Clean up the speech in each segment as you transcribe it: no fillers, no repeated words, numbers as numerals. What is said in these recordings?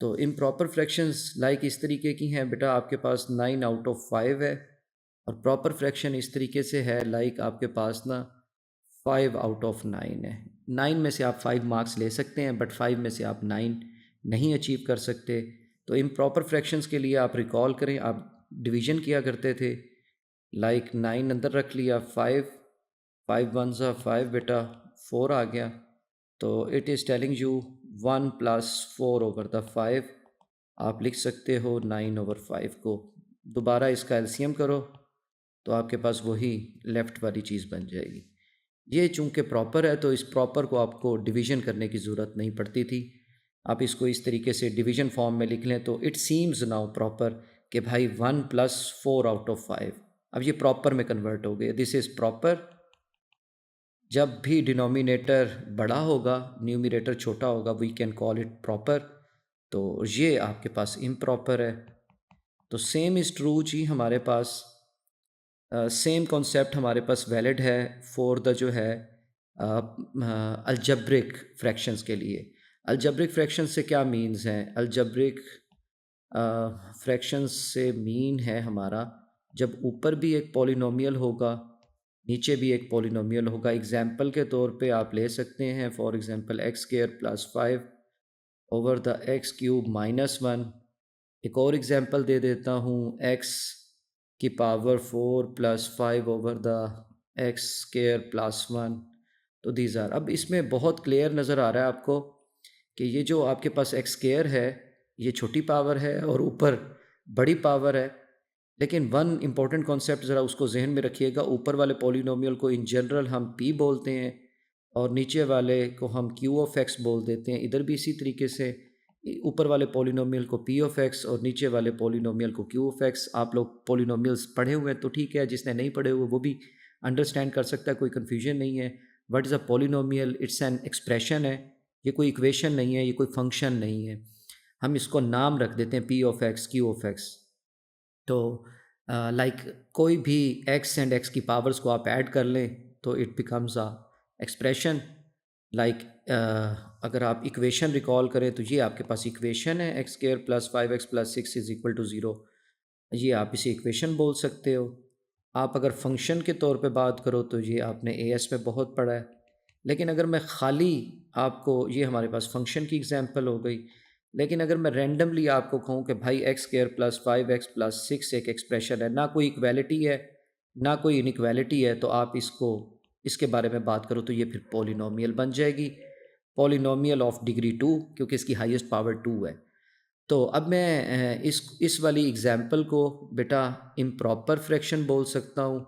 तो improper fractions like इस तरीके की हैं बेटा, आपके पास 9 आउट ऑफ 5 है, और प्रॉपर फ्रैक्शन इस तरीके से है लाइक आपके पास ना 5 आउट ऑफ 9 है। 9 में से आप 5 मार्क्स ले सकते हैं, बट 5 में से आप 9 नहीं अचीव कर सकते। तो इम्प्रॉपर फ्रैक्शंस के लिए आप रिकॉल करें, आप डिवीजन किया करते थे, लाइक 9 अंदर रख लिया, 5 5 वन ज़ा 5 बेटा, 4 आ गया। तो it is telling you 1 plus 4 over the 5, आप लिख सकते हो 9 ओवर 5 को। दोबारा इसका एलसीएम करो तो आपके पास वही लेफ़्ट वाली चीज़ बन जाएगी। ये चूँकि प्रॉपर है तो इस प्रॉपर को आपको डिवीज़न करने की ज़रूरत नहीं पड़ती थी। आप इसको इस तरीके से डिवीज़न फॉर्म में लिख लें तो इट सीम्स नाउ प्रॉपर कि भाई 1 प्लस 4 आउट ऑफ 5, अब ये प्रॉपर में कन्वर्ट हो गया। This is proper. जब भी डिनोमिनेटर बड़ा होगा, न्यूमरेटर छोटा होगा, we can call it proper. तो ये आपके पास इम्प्रॉपर है। तो सेम इज़ ट्रू जी, हमारे पास सेम कॉन्सेप्ट हमारे पास वैलिड है फॉर द जो है अलजेब्रिक फ्रैक्शंस के लिए। अलजेब्रिक फ्रैक्शंस से क्या मीन्स हैं? अलजेब्रिक फ्रैक्शंस से मीन है हमारा जब ऊपर भी एक पॉलिनोमियल होगा, नीचे भी एक पॉलिनोमियल होगा। एग्जाम्पल के तौर पे आप ले सकते हैं for example x square plus 5 over the x cube minus 1। एक और एग्जांपल दे देता हूँ, एक्स की power 4 plus 5 over the x square plus 1। तो दीज आर, अब इसमें बहुत क्लियर नज़र आ रहा है आपको कि ये जो आपके पास एक्स स्क्वायर है ये छोटी पावर है और ऊपर बड़ी पावर है। लेकिन वन इम्पॉर्टेंट कॉन्सेप्ट ज़रा उसको जहन में रखिएगा, ऊपर वाले पॉलिनोमियल को इन जनरल हम p बोलते हैं और नीचे वाले को हम q ऑफ x बोल देते हैं। इधर भी इसी तरीके से ऊपर वाले पॉलिनोमियल को p ऑफ x और नीचे वाले पॉलिनोमियल को q ऑफ x। आप लोग पॉलिनोमियल्स पढ़े हुए हैं तो ठीक है, जिसने नहीं पढ़े हुए वो भी अंडरस्टैंड कर सकता है, कोई कन्फ्यूजन नहीं है। What is a polynomial? It's an expression है, ये कोई इक्वेशन नहीं है, ये कोई फंक्शन नहीं है। हम इसको नाम रख देते हैं p of x, q of x। तो लाइक कोई भी x एंड x की पावर्स को आप ऐड कर लें तो it becomes a expression. Like अगर आप इक्वेशन रिकॉल करें तो ये आपके पास इक्वेशन है, x square plus 5x plus 6 is equal to 0। ये आप इसे इक्वेशन बोल सकते हो। आप अगर फंक्शन के तौर पे बात करो तो ये आपने एएस में बहुत पढ़ा है। लेकिन अगर मैं खाली आपको, ये हमारे पास फंक्शन की एग्जांपल हो गई, लेकिन अगर मैं रैंडमली आपको कहूँ कि भाई x square plus 5x plus 6 एक एक्सप्रेशन है, ना कोई इक्वालिटी है ना कोई इनइक्वालिटी है, तो आप इसको इसके बारे में बात करो तो ये फिर पॉलिनोमियल बन जाएगी, पॉलिनोमियल ऑफ डिग्री 2, क्योंकि इसकी हाईएस्ट पावर 2 है। तो अब मैं इस वाली एग्जांपल को बेटा इम्प्रॉपर फ्रैक्शन बोल सकता हूँ,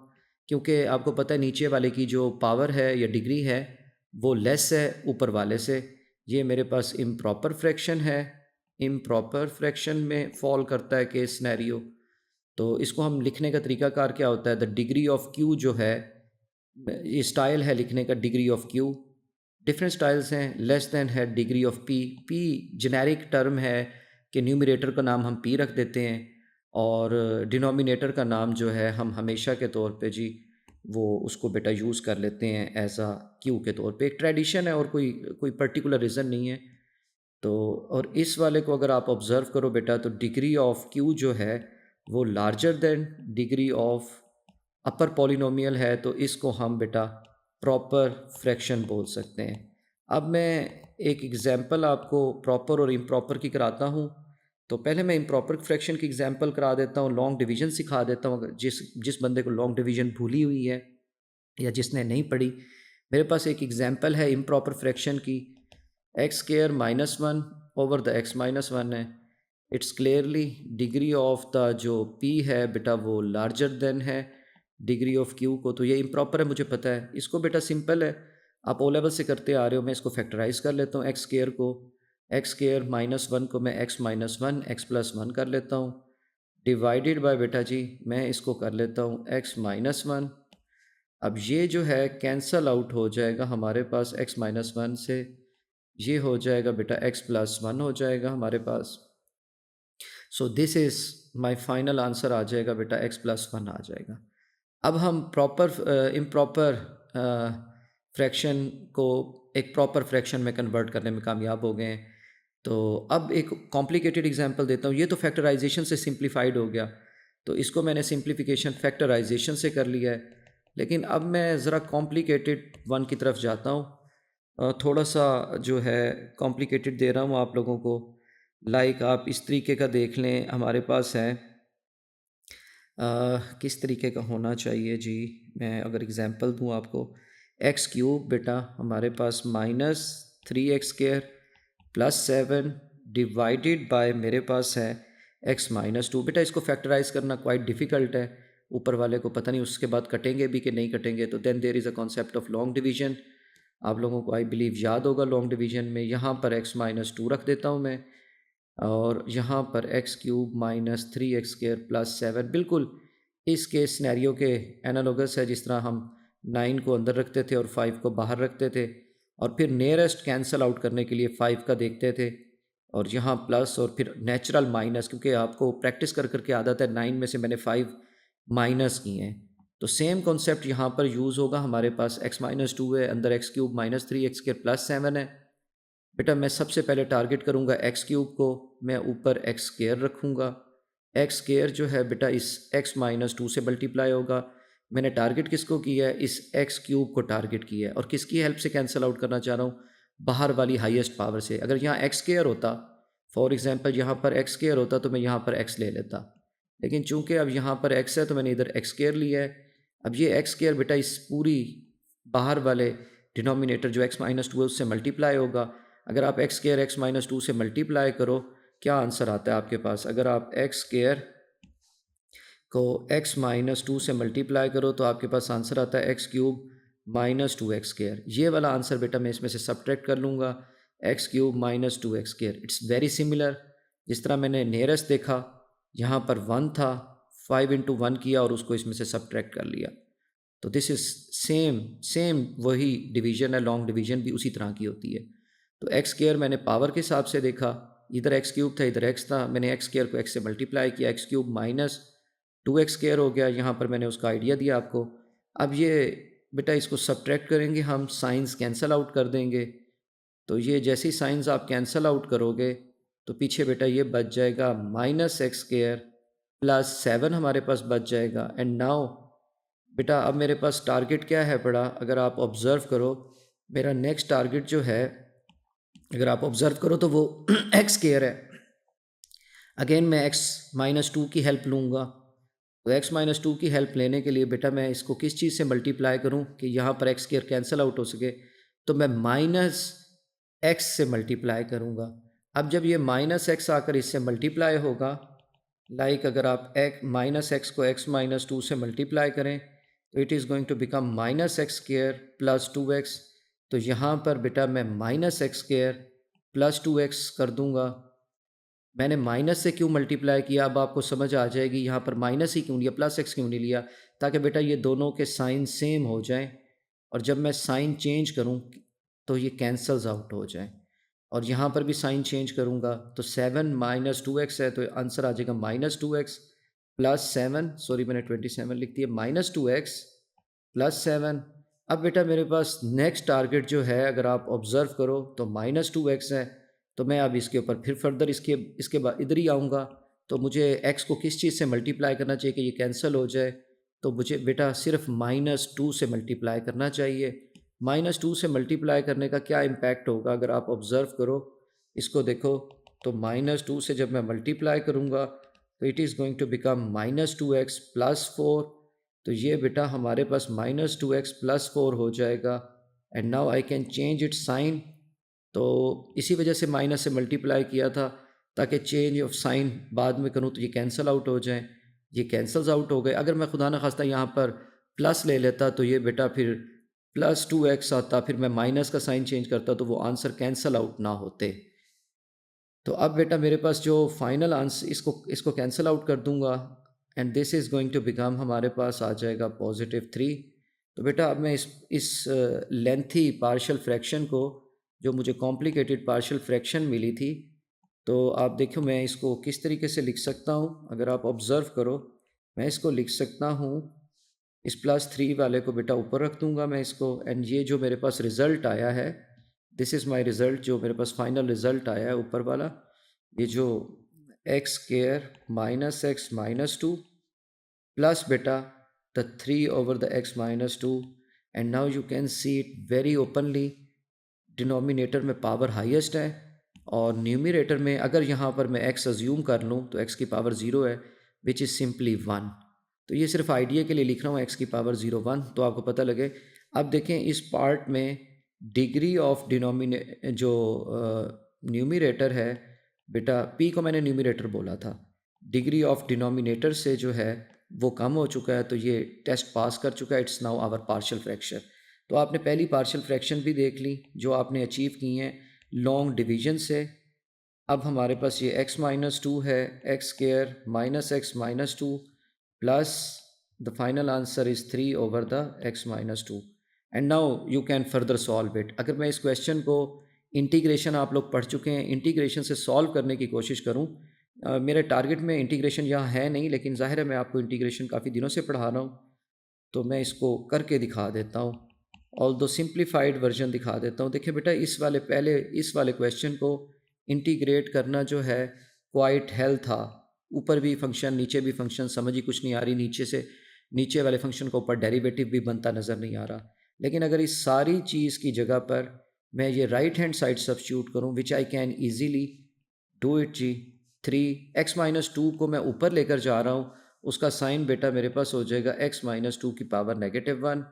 क्योंकि आपको पता है नीचे वाले की जो पावर है या डिग्री है वो लेस है ऊपर वाले से। ये मेरे पास इम्प्रॉपर फ्रैक्शन है, इम्प्रॉपर फ्रैक्शन में फॉल करता है केस सिनेरियो। तो इसको हम लिखने का तरीकाकार क्या होता है? द डिग्री ऑफ क्यू जो है, ये स्टाइल है लिखने का, degree of Q. Different styles हैं, लेस देन है degree of P. P generic term है कि न्यूमरेटर का नाम हम पी रख देते हैं और डिनोमिनेटर का नाम जो है हम हमेशा के तौर पे जी वो उसको बेटा यूज़ कर लेते हैं एज आ क्यू के तौर पे। एक ट्रेडिशन है और कोई कोई पर्टिकुलर रीज़न नहीं है। तो और इस वाले को अगर आप ऑब्ज़र्व करो बेटा तो डिग्री ऑफ क्यू जो है वो larger than degree of upper polynomial है, तो इसको हम बेटा प्रॉपर फ्रैक्शन बोल सकते हैं। अब मैं एक एग्जांपल आपको प्रॉपर और इम्प्रॉपर की कराता हूँ। तो पहले मैं इम्प्रॉपर फ्रैक्शन की एग्जांपल करा देता हूँ, लॉन्ग डिवीज़न सिखा देता हूँ। अगर जिस बंदे को लॉन्ग डिवीज़न भूली हुई है या जिसने नहीं पढ़ी, मेरे पास एक एग्जांपल है इम्प्रॉपर फ्रैक्शन की। X square minus 1 over the x minus 1 है। It's clearly degree of the जो पी है बेटा वो लार्जर देन है डिग्री ऑफ क्यू को। तो ये इम्प्रॉपर है, मुझे पता है। इसको बेटा सिंपल है, आप ओ लेवल से करते आ रहे हो। मैं इसको फैक्टराइज कर लेता हूँ, एक्स स्क्वायर को, एक्स स्क्वायर माइनस 1 को मैं एक्स माइनस 1 एक्स प्लस 1 कर लेता हूँ, डिवाइडेड बाय बेटा जी मैं इसको कर लेता हूँ एक्स माइनस 1। अब ये जो है कैंसल आउट हो जाएगा हमारे पास एक्स माइनस 1 से, ये हो जाएगा बेटा एक्स प्लस 1 हो जाएगा हमारे पास। So this is my final answer आ जाएगा बेटा, एक्स प्लस 1 आ जाएगा। अब हम प्रॉपर इम्प्रॉपर फ्रैक्शन को एक प्रॉपर फ्रैक्शन में कन्वर्ट करने में कामयाब हो गए हैं। तो अब एक कॉम्प्लिकेटेड एग्जांपल देता हूँ। ये तो फैक्टराइजेशन से सिंप्लीफाइड हो गया, तो इसको मैंने सिंप्लीफिकेशन फैक्टराइजेशन से कर लिया है। लेकिन अब मैं ज़रा कॉम्प्लिकेटेड वन की तरफ जाता हूँ। थोड़ा सा जो है कॉम्प्लिकेटेड दे रहा हूँ आप लोगों को। लाइक आप इस तरीके का देख लें, हमारे पास है किस तरीके का होना चाहिए जी। मैं अगर एग्जांपल दूँ आपको, एक्स क्यूब बेटा हमारे पास minus 3x² plus 7 divided by मेरे पास है x-2। बेटा इसको फैक्टराइज करना क्वाइट डिफ़िकल्ट है, ऊपर वाले को पता नहीं उसके बाद कटेंगे भी कि नहीं कटेंगे। तो then there is a concept of long division. आप लोगों को आई बिलीव याद होगा लॉन्ग डिवीजन में। यहाँ पर x-2 रख देता हूँ मैं, और यहाँ पर x³ माइनस 3x² प्लस 7 बिल्कुल इसके सिनेरियो के एनालोगस है, जिस तरह हम 9 को अंदर रखते थे और 5 को बाहर रखते थे, और फिर नियरेस्ट कैंसल आउट करने के लिए 5 का देखते थे, और यहाँ प्लस और फिर नेचुरल माइनस, क्योंकि आपको प्रैक्टिस कर करके आदत है। 9 में से मैंने 5 माइनस किए हैं, तो सेम कॉन्सेप्ट यहाँ पर यूज़ होगा। हमारे पास x-2 है, अंदर x³ माइनस 3x² प्लस 7 है। बेटा मैं सबसे पहले टारगेट करूँगा x³ को, मैं ऊपर x² रखूँगा। x² जो है बेटा इस x-2 से मल्टीप्लाई होगा। मैंने टारगेट किसको किया है? इस x³ को टारगेट किया है, और किसकी हेल्प से कैंसिल आउट करना चाह रहा हूँ? बाहर वाली हाईएस्ट पावर से। अगर यहाँ x² होता, फॉर एग्जांपल यहाँ पर x² होता, तो मैं यहाँ पर x ले लेता, लेकिन चूंकि अब यहाँ पर x है तो मैंने इधर x² लिया है। अब ये x² बेटा इस पूरी बाहर वाले डिनोमिनेटर जो x-2 है उससे मल्टीप्लाई होगा। अगर आप x² x-2 से मल्टीप्लाई करो, क्या आंसर आता है आपके पास? अगर आप x² को x-2 से मल्टीप्लाई करो तो आपके पास आंसर आता है x³ माइनस 2x²। ये वाला आंसर बेटा मैं इसमें से सब्ट्रैक्ट कर लूँगा, x³ minus 2x²। It's very similar. जिस तरह मैंने नियरेस्ट देखा, यहाँ पर 1 था, 5 इंटू 1 किया और उसको इसमें से सब्ट्रैक्ट कर लिया। तो दिस इज़ सेम सेम वही डिवीजन है, लॉन्ग डिवीजन भी उसी तरह की होती है। तो x² मैंने पावर के हिसाब से देखा, इधर x³ था इधर x था, मैंने x² को x से मल्टीप्लाई किया, x³ माइनस 2x² हो गया। यहाँ पर मैंने उसका आइडिया दिया आपको। अब ये बेटा इसको सब्ट्रैक्ट करेंगे हम, साइंस कैंसल आउट कर देंगे। तो ये जैसे ही साइंस आप कैंसल आउट करोगे तो पीछे बेटा ये बच जाएगा माइनस x² प्लस 7 हमारे पास बच जाएगा। एंड नाउ बेटा अब मेरे पास टारगेट क्या है बड़ा? अगर आप ऑब्ज़र्व करो, मेरा नेक्स्ट टारगेट जो है, अगर आप ऑब्ज़र्व करो तो वो x² है। अगेन मैं x-2 की हेल्प लूँगा। तो x-2 की हेल्प लेने के लिए बेटा मैं इसको किस चीज़ से मल्टीप्लाई करूँ कि यहाँ पर x² कैंसिल आउट हो सके? तो मैं माइनस x से मल्टीप्लाई करूँगा। अब जब ये माइनस x आकर इससे मल्टीप्लाई होगा, लाइक अगर आप माइनस x को x-2 से मल्टीप्लाई करें तो it is going to become minus x² plus 2x। तो यहाँ पर बेटा मैं माइनस x² प्लस 2x कर दूँगा। मैंने माइनस से क्यों मल्टीप्लाई किया अब आपको समझ आ जाएगी। यहाँ पर माइनस ही क्यों लिया, प्लस एक्स क्यों नहीं लिया? ताकि बेटा ये दोनों के साइन सेम हो जाएं, और जब मैं साइन चेंज करूँ तो ये कैंसल्स आउट हो जाएं। और यहाँ पर भी साइन चेंज करूँगा तो 7 माइनस 2x है, तो आंसर आ जाएगा -2x प्लस 7। सॉरी मैंने 27 लिख दिया, -2x प्लस 7। अब बेटा मेरे पास नेक्स्ट टारगेट जो है, अगर आप ऑब्ज़र्व करो तो -2x है। तो मैं अब इसके ऊपर फिर फर्दर इसके बाद इधर ही आऊँगा। तो मुझे x को किस चीज़ से मल्टीप्लाई करना चाहिए कि ये कैंसिल हो जाए? तो मुझे बेटा सिर्फ -2 से मल्टीप्लाई करना चाहिए। -2 से मल्टीप्लाई करने का क्या इम्पैक्ट होगा अगर आप ऑब्ज़र्व करो, इसको देखो। तो -2 से जब मैं मल्टीप्लाई करूँगा तो it is going to become -2x plus 4। तो ये बेटा हमारे पास -2x प्लस 4 हो जाएगा। And now I can change its sign. तो इसी वजह से माइनस से मल्टीप्लाई किया था, ताकि चेंज ऑफ साइन बाद में करूँ तो ये कैंसिल आउट हो जाएं। ये कैंसल्स आउट हो गए। अगर मैं खुदा न खास्ता यहाँ पर प्लस ले लेता तो ये बेटा फिर +2x आता, फिर मैं माइनस का साइन चेंज करता तो वो आंसर कैंसल आउट ना होते। तो अब बेटा मेरे पास जो फाइनल आंसर, इसको इसको कैंसिल आउट कर दूंगा, and this is going to become, हमारे पास आ जाएगा +3। तो बेटा अब मैं इस लेंथी पार्शियल फ्रैक्शन को, जो मुझे कॉम्प्लिकेटेड पार्शियल फ्रैक्शन मिली थी, तो आप देखो मैं इसको किस तरीके से लिख सकता हूँ। अगर आप ऑब्ज़र्व करो, मैं इसको लिख सकता हूँ, इस +3 वाले को बेटा ऊपर रख दूंगा मैं इसको, एंड ये जो मेरे पास रिज़ल्ट आया है दिस इज़ माई रिज़ल्ट, जो मेरे पास फाइनल रिज़ल्ट आया है ऊपर वाला, ये जो x square minus x minus two plus बेटा the 3 over the x minus 2, and now you can see it very openly, denominator में पावर हाईएस्ट है और न्यूमरेटर में अगर यहाँ पर मैं x अज्यूम कर लूँ तो x की पावर 0 है, विच इज़ सिंपली 1। तो ये सिर्फ आइडिया के लिए लिख रहा हूँ, x की पावर 0 1, तो आपको पता लगे। अब देखें इस पार्ट में डिग्री ऑफ जो न्यूमरेटर है बेटा, p को मैंने न्यूमरेटर बोला था, डिग्री ऑफ डिनोमिनेटर से जो है वो कम हो चुका है, तो ये टेस्ट पास कर चुका है। It's now our partial fraction. तो आपने पहली पार्शियल फ्रैक्शन भी देख ली जो आपने अचीव की हैं लॉन्ग डिवीजन से। अब हमारे पास ये x माइनस टू है, x square minus x minus two plus the final answer is 3/x minus two. And now you can further solve it. अगर मैं इस क्वेश्चन को इंटीग्रेशन, आप लोग पढ़ चुके हैं, इंटीग्रेशन से सॉल्व करने की कोशिश करूँ, मेरे टारगेट में इंटीग्रेशन यहाँ है नहीं, लेकिन ज़ाहिर है मैं आपको इंटीग्रेशन काफ़ी दिनों से पढ़ा रहा हूँ, तो मैं इसको करके दिखा देता हूँ। ऑल्दो सिंप्लीफाइड वर्जन दिखा देता हूँ। देखिए बेटा, इस वाले क्वेश्चन को इंटीग्रेट करना जो है क्वाइट हेल था। ऊपर भी फंक्शन नीचे भी फंक्शन, समझ ही कुछ नहीं आ रही, नीचे वाले फंक्शन को ऊपर डेरिवेटिव भी बनता नज़र नहीं आ रहा। लेकिन अगर इस सारी चीज़ की जगह पर मैं ये राइट हैंड साइड सब्स्टिट्यूट करूँ, which I can easily do it जी। 3x माइनस टू को मैं ऊपर लेकर जा रहा हूँ, उसका साइन बेटा मेरे पास हो जाएगा x माइनस टू की पावर -1।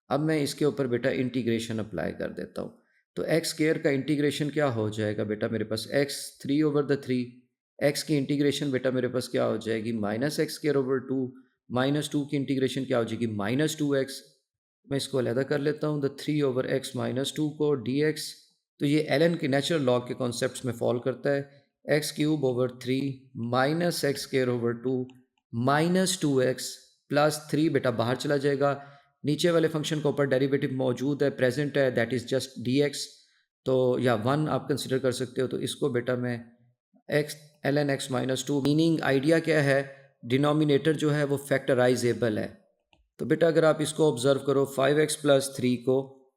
अब मैं इसके ऊपर बेटा इंटीग्रेशन अप्लाई कर देता हूँ, तो एक्स स्क्वायर का इंटीग्रेशन क्या हो जाएगा बेटा मेरे पास, x 3/3, x की इंटीग्रेशन बेटा मेरे पास क्या हो जाएगी, -x²/2, -2 की इंटीग्रेशन क्या हो जाएगी, -2x। मैं इसको अलहदा कर लेता हूँ, द 3/x माइनस टू को dx, तो ये एलन के नेचुरल लॉग के कॉन्सेप्ट्स में फॉल करता है। x³/3 -x²/2 -2x प्लस 3 बेटा बाहर चला जाएगा, नीचे वाले फंक्शन के ऊपर डेरिवेटिव मौजूद है, प्रेजेंट है, दैट इज़ जस्ट dx, तो या 1 आप कंसिडर कर सकते हो। तो इसको बेटा मैं x ln x minus to, meaning idea क्या है, डिनोमिनेटर जो है वो फैक्टराइजेबल है। तो बेटा अगर आप इसको ऑब्जर्व करो, 5x+3 को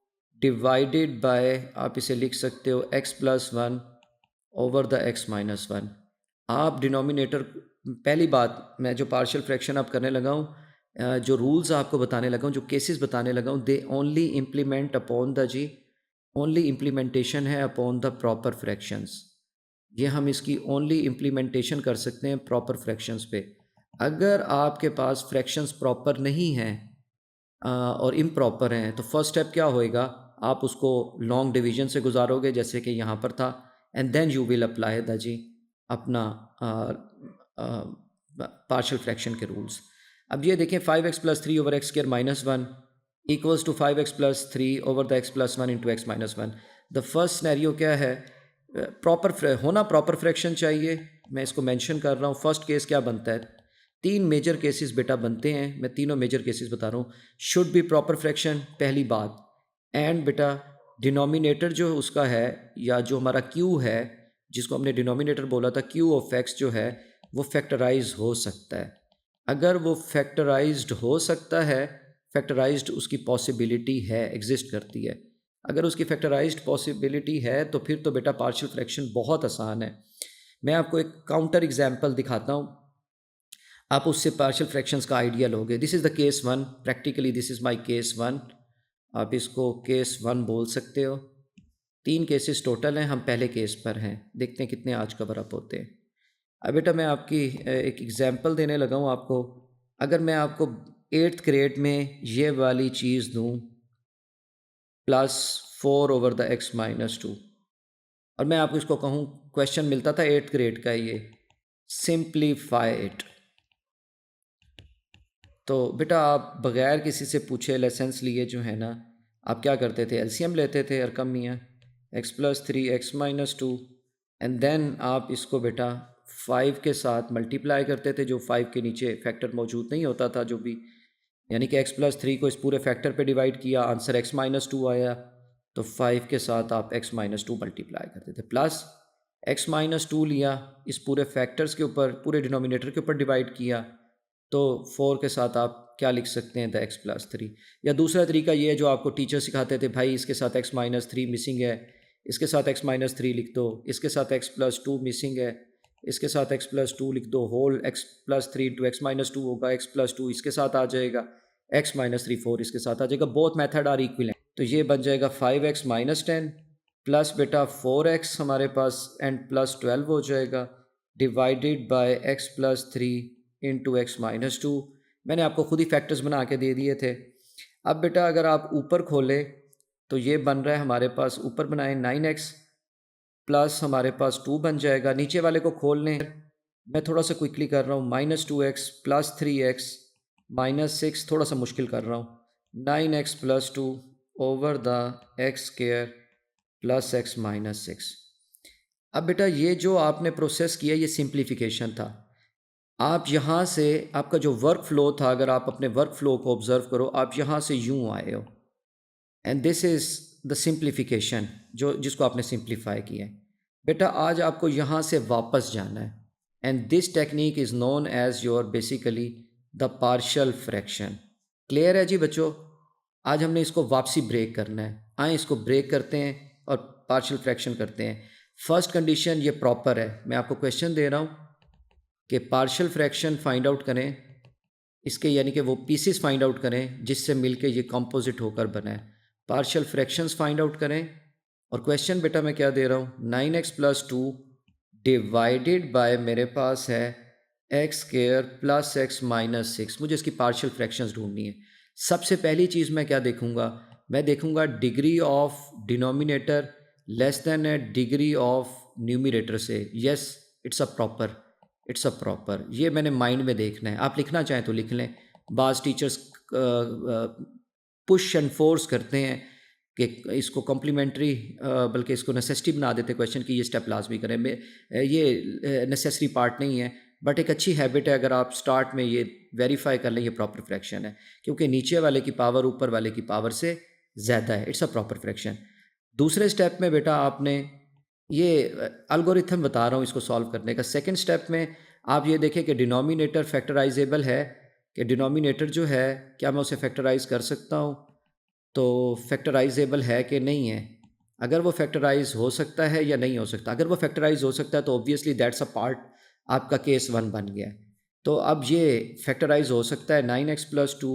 डिवाइडेड बाय, आप इसे लिख सकते हो x+1/x-1। आप डिनोमिनेटर, पहली बात मैं जो पार्शियल फ्रैक्शन आप करने लगा हूँ, जो रूल्स आपको बताने लगा हूँ, जो केसेस बताने लगा हूँ, they only implement upon the जी, ओनली इम्प्लीमेंटेशन है अपॉन द प्रॉपर फ्रैक्शंस। ये हम इसकी ओनली इम्प्लीमेंटेशन कर सकते हैं प्रॉपर फ्रैक्शंस पे। अगर आपके पास फ्रैक्शंस प्रॉपर नहीं हैं और इम्प्रॉपर हैं, तो फर्स्ट स्टेप क्या होएगा, आप उसको लॉन्ग डिवीजन से गुजारोगे जैसे कि यहाँ पर था, and then you will apply the जी अपना पार्शियल फ्रैक्शन के रूल्स। अब ये देखें, 5x+3/x² - 1 equals to 5x+3/x+1 into x minus 1। The first scenario क्या है, प्रॉपर फ्रैक्शन चाहिए, मैं इसको मेंशन कर रहा हूँ। फर्स्ट केस क्या बनता है, तीन मेजर केसेस बेटा बनते हैं, मैं तीनों मेजर केसेस बता रहा हूँ। शुड बी प्रॉपर फ्रैक्शन, पहली बात, एंड बेटा डिनोमिनेटर जो उसका है, या जो हमारा क्यू है जिसको हमने डिनोमिनेटर बोला था, क्यू ऑफ एक्स जो है वो फैक्टराइज हो सकता है। अगर वो फैक्टराइज्ड हो सकता है, फैक्टराइज्ड उसकी पॉसिबिलिटी है, एग्जिस्ट करती है। अगर उसकी फैक्टराइज्ड पॉसिबिलिटी है तो फिर तो बेटा पार्शियल फ्रैक्शन बहुत आसान है। मैं आपको एक काउंटर एग्जांपल दिखाता हूँ, आप उससे पार्शियल फ्रैक्शंस का आइडिया लोगे। This is the case 1, practically this is my case 1, आप इसको केस 1 बोल सकते हो। तीन केसेस टोटल हैं, हम पहले केस पर हैं, देखते हैं कितने आज कवर अप होते हैं। अब बेटा मैं आपकी एक एग्जांपल देने लगा हूँ आपको। अगर मैं आपको 8th ग्रेड में ये वाली चीज़ दूँ, +4/x-2, और मैं आपको इसको कहूँ, क्वेश्चन मिलता था 8th ग्रेड का ये, सिंप्लीफाई इट, तो बेटा आप बग़ैर किसी से पूछे लेसन्स लिए जो है ना, आप क्या करते थे, एलसीएम लेते थे अरकम मियाँ, x+3x-2, एंड देन आप इसको बेटा 5 के साथ मल्टीप्लाई करते थे, जो 5 के नीचे फैक्टर मौजूद नहीं होता था जो भी, यानी कि x+3 को इस पूरे फैक्टर पे डिवाइड किया, आंसर x-2 आया, तो 5 के साथ आप x-2 मल्टीप्लाई करते थे, प्लस x-2 लिया, इस पूरे फैक्टर्स के ऊपर, पूरे डिनोमिनेटर के ऊपर डिवाइड किया, तो 4 के साथ आप क्या लिख सकते हैं, द x+3। या दूसरा तरीका ये है जो आपको टीचर सिखाते थे, भाई इसके साथ x-3 मिसिंग है, इसके साथ x माइनस थ्री लिख दो, इसके साथ x प्लस टू मिसिंग है, इसके साथ x प्लस टू लिख दो, whole x plus three into x minus two होगा, x प्लस टू इसके साथ आ जाएगा, x माइनस थ्री फोर इसके साथ आ जाएगा, बोथ मेथड आर इक्विवेलेंट। तो ये बन जाएगा 5x माइनस टेन प्लस बेटा 4x हमारे पास एंड प्लस 12 हो जाएगा, divided by x plus three into x minus to. मैंने आपको खुद ही फैक्टर्स बना के दे दिए थे। अब बेटा अगर आप ऊपर खोलें तो ये बन रहा है हमारे पास, ऊपर बनाए 9x प्लस हमारे पास 2 बन जाएगा, नीचे वाले को खोल लें, मैं थोड़ा सा क्विकली कर रहा हूँ, minus 2x plus 3x minus 6, थोड़ा सा मुश्किल कर रहा हूँ, 9x plus 2 over the x square plus x minus 6। अब बेटा ये जो आपने प्रोसेस किया ये सिंप्लीफिकेशन था। आप यहाँ से आपका जो वर्क फ्लो था, अगर आप अपने वर्क फ्लो को ऑब्जर्व करो, आप यहाँ से यूँ आए हो and this is the simplification जो जिसको आपने सिंप्लीफाई किया है। बेटा आज आपको यहाँ से वापस जाना है and this technique is known as your basically the partial fraction. Clear है जी बच्चों? आज हमने इसको वापसी ब्रेक करना है, आए इसको ब्रेक करते हैं और पार्शियल फ्रैक्शन करते हैं। फर्स्ट कंडीशन ये प्रॉपर है, मैं आपको क्वेश्चन दे रहा हूँ कि पार्शियल फ्रैक्शन फाइंड आउट करें, इसके यानी कि वो पीसेस फाइंड आउट करें जिससे मिलके ये कंपोजिट होकर बना है। पार्शियल फ्रैक्शंस फाइंड आउट करें और क्वेश्चन बेटा मैं क्या दे रहा हूँ, 9x plus two divided by मेरे पास है x square plus x minus 6। मुझे इसकी पार्शियल फ्रैक्शंस ढूंढनी है। सबसे पहली चीज़ मैं क्या देखूंगा, मैं देखूंगा degree of denominator less than A degree of numerator से। यस इट्स अ प्रॉपर, ये मैंने माइंड में देखना है। आप लिखना चाहें तो लिख लें। बाज़ टीचर्स पुश एंड फोर्स करते हैं कि इसको कॉम्प्लीमेंट्री बल्कि इसको नेसेसिटी बना देते क्वेश्चन की ये स्टेप लाजमी करें। ये नेसेसरी पार्ट नहीं है बट एक अच्छी हैबिट है अगर आप स्टार्ट में ये वेरीफाई कर लें ये प्रॉपर फ्रैक्शन है, क्योंकि नीचे वाले की पावर ऊपर वाले की पावर से ज़्यादा है। It's a proper fraction. दूसरे स्टेप में बेटा आपने ये एल्गोरिथम बता रहा हूँ इसको सॉल्व करने का। सेकंड स्टेप में आप ये देखें कि डिनोमिनेटर फैक्टराइजेबल है, कि डिनोमिनेटर जो है क्या मैं उसे फैक्टराइज कर सकता हूँ, तो फैक्टराइजेबल है कि नहीं है। अगर वो फैक्टराइज हो सकता है या नहीं हो सकता, अगर वो फैक्टराइज हो सकता है तो ऑब्वियसली दैट्स अ पार्ट, आपका केस 1 बन गया है। तो अब ये फैक्टराइज हो सकता है 9x plus to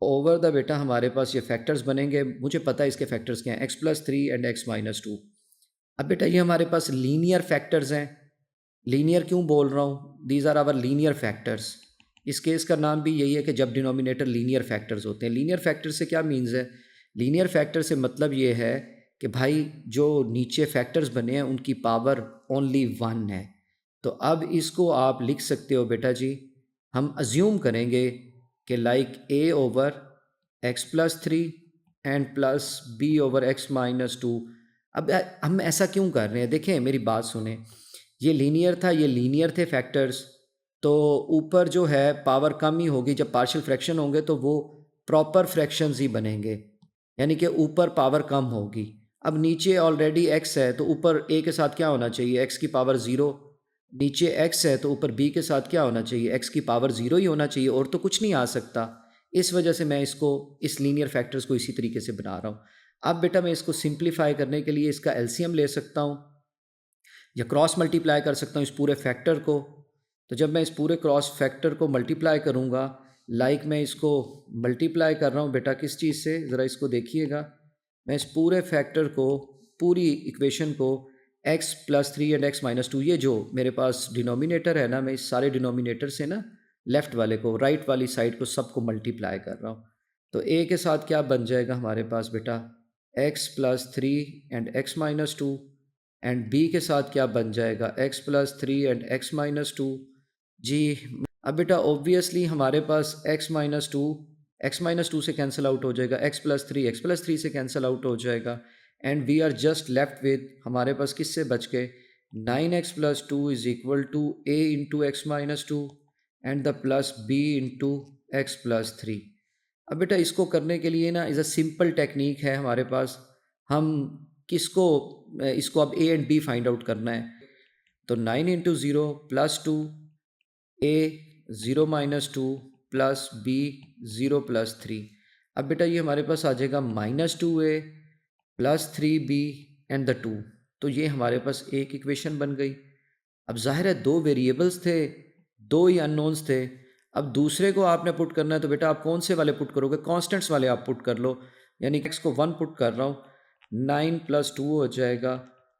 over the बेटा हमारे पास ये फैक्टर्स बनेंगे, मुझे पता है इसके फैक्टर्स क्या हैं, x plus three and x minus two. अब बेटा ये हमारे पास लीनियर फैक्टर्स हैं। लीनियर क्यों बोल रहा हूँ, these are our linear factors. इस केस का नाम भी यही है कि जब डिनोमिनेटर लीनियर फैक्टर्स होते हैं। लीनियर फैक्टर से क्या मीन्स है, लीनियर फैक्टर से मतलब ये है कि भाई जो नीचे फैक्टर्स बने हैं उनकी पावर ओनली 1 है। तो अब इसको आप लिख सकते हो बेटा जी, हम अज्यूम करेंगे कि like a over x plus three and plus b over x minus two. अब हम ऐसा क्यों कर रहे हैं, देखें मेरी बात सुने, ये लीनियर था, ये लीनियर थे फैक्टर्स, तो ऊपर जो है पावर कम ही होगी। जब पार्शियल फ्रैक्शन होंगे तो वो प्रॉपर फ्रैक्शंस ही बनेंगे, यानी कि ऊपर पावर कम होगी। अब नीचे ऑलरेडी x है तो ऊपर a के साथ क्या होना चाहिए, x की पावर 0। नीचे x है तो ऊपर b के साथ क्या होना चाहिए, x की पावर 0 ही होना चाहिए, और तो कुछ नहीं आ सकता। इस वजह से मैं इसको इस लीनियर फैक्टर्स को इसी तरीके से बना रहा हूँ। अब बेटा मैं इसको सिंप्लीफाई करने के लिए इसका एलसीएम ले सकता हूँ या क्रॉस मल्टीप्लाई कर सकता हूँ इस पूरे फैक्टर को। तो जब मैं इस पूरे क्रॉस फैक्टर को मल्टीप्लाई करूँगा, लाइक मैं इसको मल्टीप्लाई कर रहा हूँ बेटा किस चीज़ से, ज़रा इसको देखिएगा। मैं इस पूरे फैक्टर को, पूरी इक्वेशन को x plus three and x minus to, ये जो मेरे पास डिनोमिनेटर है ना, मैं इस सारे डिनोमिनेटर से ना लेफ़्ट वाले को, राइट वाली साइड को सबको मल्टीप्लाई कर रहा हूँ। तो a के साथ क्या बन जाएगा हमारे पास बेटा, x plus three and x minus two, and b के साथ क्या बन जाएगा, x plus three and x minus two. जी अब बेटा ऑब्वियसली हमारे पास x माइनस टू से कैंसिल आउट हो जाएगा, x प्लस थ्री से कैंसिल आउट हो जाएगा, and we are just left with, हमारे पास किससे बच गए, 9x plus two is equal to a into x minus two and the plus b into x plus three. अब बेटा इसको करने के लिए ना इज़ अ सिंपल टेक्निक है हमारे पास, हम किसको, इसको अब a and b find out करना है। तो 9 into zero plus two, a 0 minus two plus b 0 plus three. अब बेटा ये हमारे पास आ जाएगा minus two A plus three B and the 2। तो ये हमारे पास एक इक्वेशन बन गई। अब ज़ाहिर है 2 वेरिएबल्स थे, 2 ही अननोन्स थे। अब दूसरे को आपने पुट करना है तो बेटा आप कौन से वाले पुट करोगे? कांस्टेंट्स वाले आप पुट कर लो। यानी कि x को 1 पुट कर रहा हूँ, 9 + 2 हो जाएगा,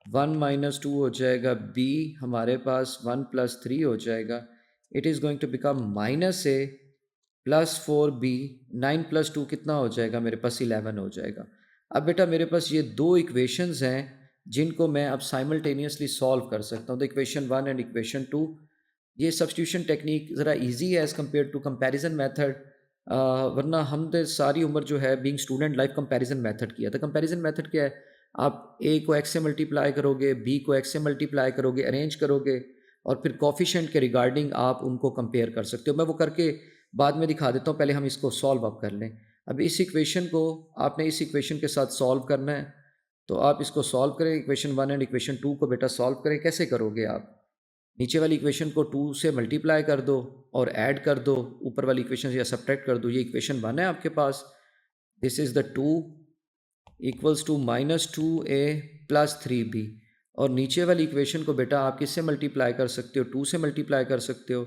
1 - 2 हो जाएगा, b हमारे पास 1 + 3 हो जाएगा। It is going to become -a + 4b। 9 + 2 कितना हो जाएगा? मेरे पास 11 हो जाएगा। अब बेटा मेरे पास ये 2 इक्वेशंस हैं जिनको मैं अब साइमल्टेनियसली सॉल्व कर सकता हूँ। तो इक्वेशन 1 एंड इक्वेशन 2, ये सब्स्टिट्यूशन टेक्निक ज़रा इजी है as compare to comparison method. वरना हमने सारी उम्र जो है being student life comparison method किया था। कंपैरिजन मेथड क्या है? आप a को x से मल्टीप्लाई करोगे, b को x से मल्टीप्लाई करोगे, अरेंज करोगे और फिर कोफिशिएंट के रिगार्डिंग आप उनको कंपेयर कर सकते हो। मैं वो करके बाद में दिखा देता हूँ, पहले हम इसको सॉल्व अप कर लें। अब इस इक्वेशन को आपने इस इक्वेशन के साथ सॉल्व करना है, तो आप इसको सॉल्व करें। इक्वेशन 1 एंड इक्वेशन 2 को बेटा सॉल्व करें। कैसे करोगे आप? नीचे वाली इक्वेशन को 2 से मल्टीप्लाई कर दो और ऐड कर दो, ऊपर वाली इक्वेशन से या सब्ट्रैक्ट कर दो। ये इक्वेशन 1 है आपके पास, this is the 2 equals to -2a + 3b। और नीचे वाली इक्वेशन को बेटा आप किससे मल्टीप्लाई कर सकते हो? 2 से मल्टीप्लाई कर सकते हो।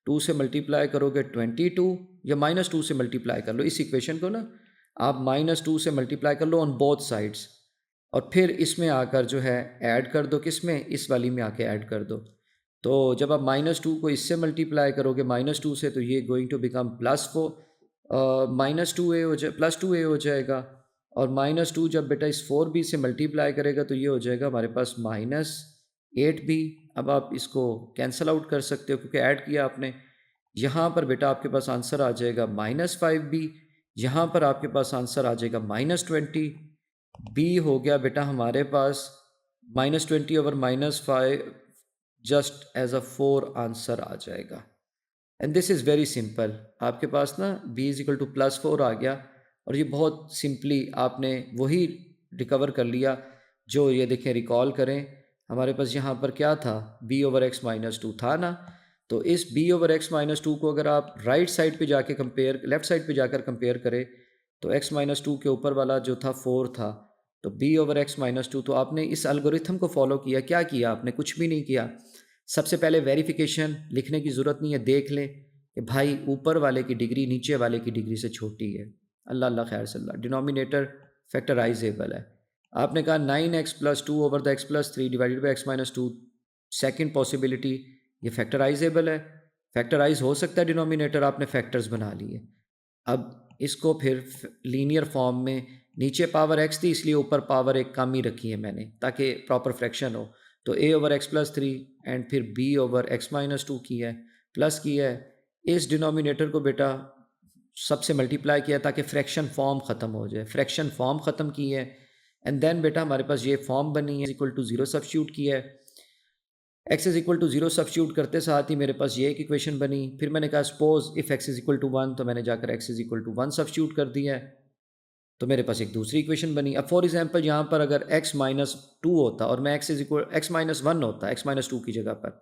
2 से मल्टीप्लाई करोगे 22, या -2 से मल्टीप्लाई कर लो। इस इक्वेशन को ना आप -2 से मल्टीप्लाई कर लो ऑन बोथ साइड्स, और फिर इसमें आकर जो है ऐड कर दो। किस में? इस वाली में आके ऐड कर दो। तो जब आप -2 को इससे मल्टीप्लाई करोगे -2 से, तो ये गोइंग टू बिकम +4 -2a हो जाए, +2a हो जाएगा। और -2 जब बेटा इस 4b से मल्टीप्लाई करेगा तो ये हो जाएगा हमारे पास -8b। अब आप इसको कैंसल आउट कर सकते हो क्योंकि ऐड किया आपने। यहाँ पर बेटा आपके पास आंसर आ जाएगा -5b। यहाँ पर आपके पास आंसर आ जाएगा -20। b हो गया बेटा हमारे पास -20/-5, जस्ट एज अ 4 आंसर आ जाएगा। And this is very simple. आपके पास ना b = +4 आ गया, और ये बहुत सिंपली आपने वही रिकवर कर लिया जो ये देखें, रिकॉल करें। हमारे पास यहाँ पर क्या था? b/x - 2 था ना। तो इस b/x - 2 को अगर आप राइट साइड पे जाके कंपेयर, लेफ्ट साइड पे जाकर कंपेयर करें, तो x-2 के ऊपर वाला जो था 4 था, तो b/x - 2। तो आपने इस एल्गोरिथम को फॉलो किया। क्या किया आपने? कुछ भी नहीं किया। सबसे पहले वेरिफिकेशन, लिखने की ज़रूरत नहीं है, देख लें कि भाई ऊपर वाले की डिग्री नीचे वाले की डिग्री से छोटी है। अल्लाह अल्लाह खैर सल्ला। डिनोमिनेटर फैक्टराइजेबल है। आपने कहा 9x + 2/x + 3 / x-2, second possibility, ये फैक्टराइजेबल है, फैक्टराइज हो सकता है डिनोमिनेटर, आपने फैक्टर्स बना लिए। अब इसको फिर लीनियर फॉर्म में, नीचे पावर x थी इसलिए ऊपर पावर एक कम ही रखी है मैंने ताकि प्रॉपर फ्रैक्शन हो। तो a/x + 3 एंड फिर b/x - 2 किया है, प्लस किया है। इस डिनोमिनेटर को बेटा सबसे मल्टीप्लाई किया ताकि फ्रैक्शन फॉर्म ख़त्म हो जाए। फ्रैक्शन फॉर्म ख़त्म की है, एंड देन बेटा हमारे पास ये फॉर्म बनी है, इक्वल टू 0 सब्स्टिट्यूट किया है। x = 0 सब्स्टिट्यूट करते साथ ही मेरे पास ये एक इक्वेशन बनी। फिर मैंने कहा सपोज इफ़ x = 1, तो मैंने जाकर x = 1 सब्स्टिट्यूट कर दिया है, तो मेरे पास एक दूसरी इक्वेशन बनी। अब फॉर एग्जांपल यहाँ पर अगर x-2 होता और मैं x-1 होता, x-2 की जगह पर,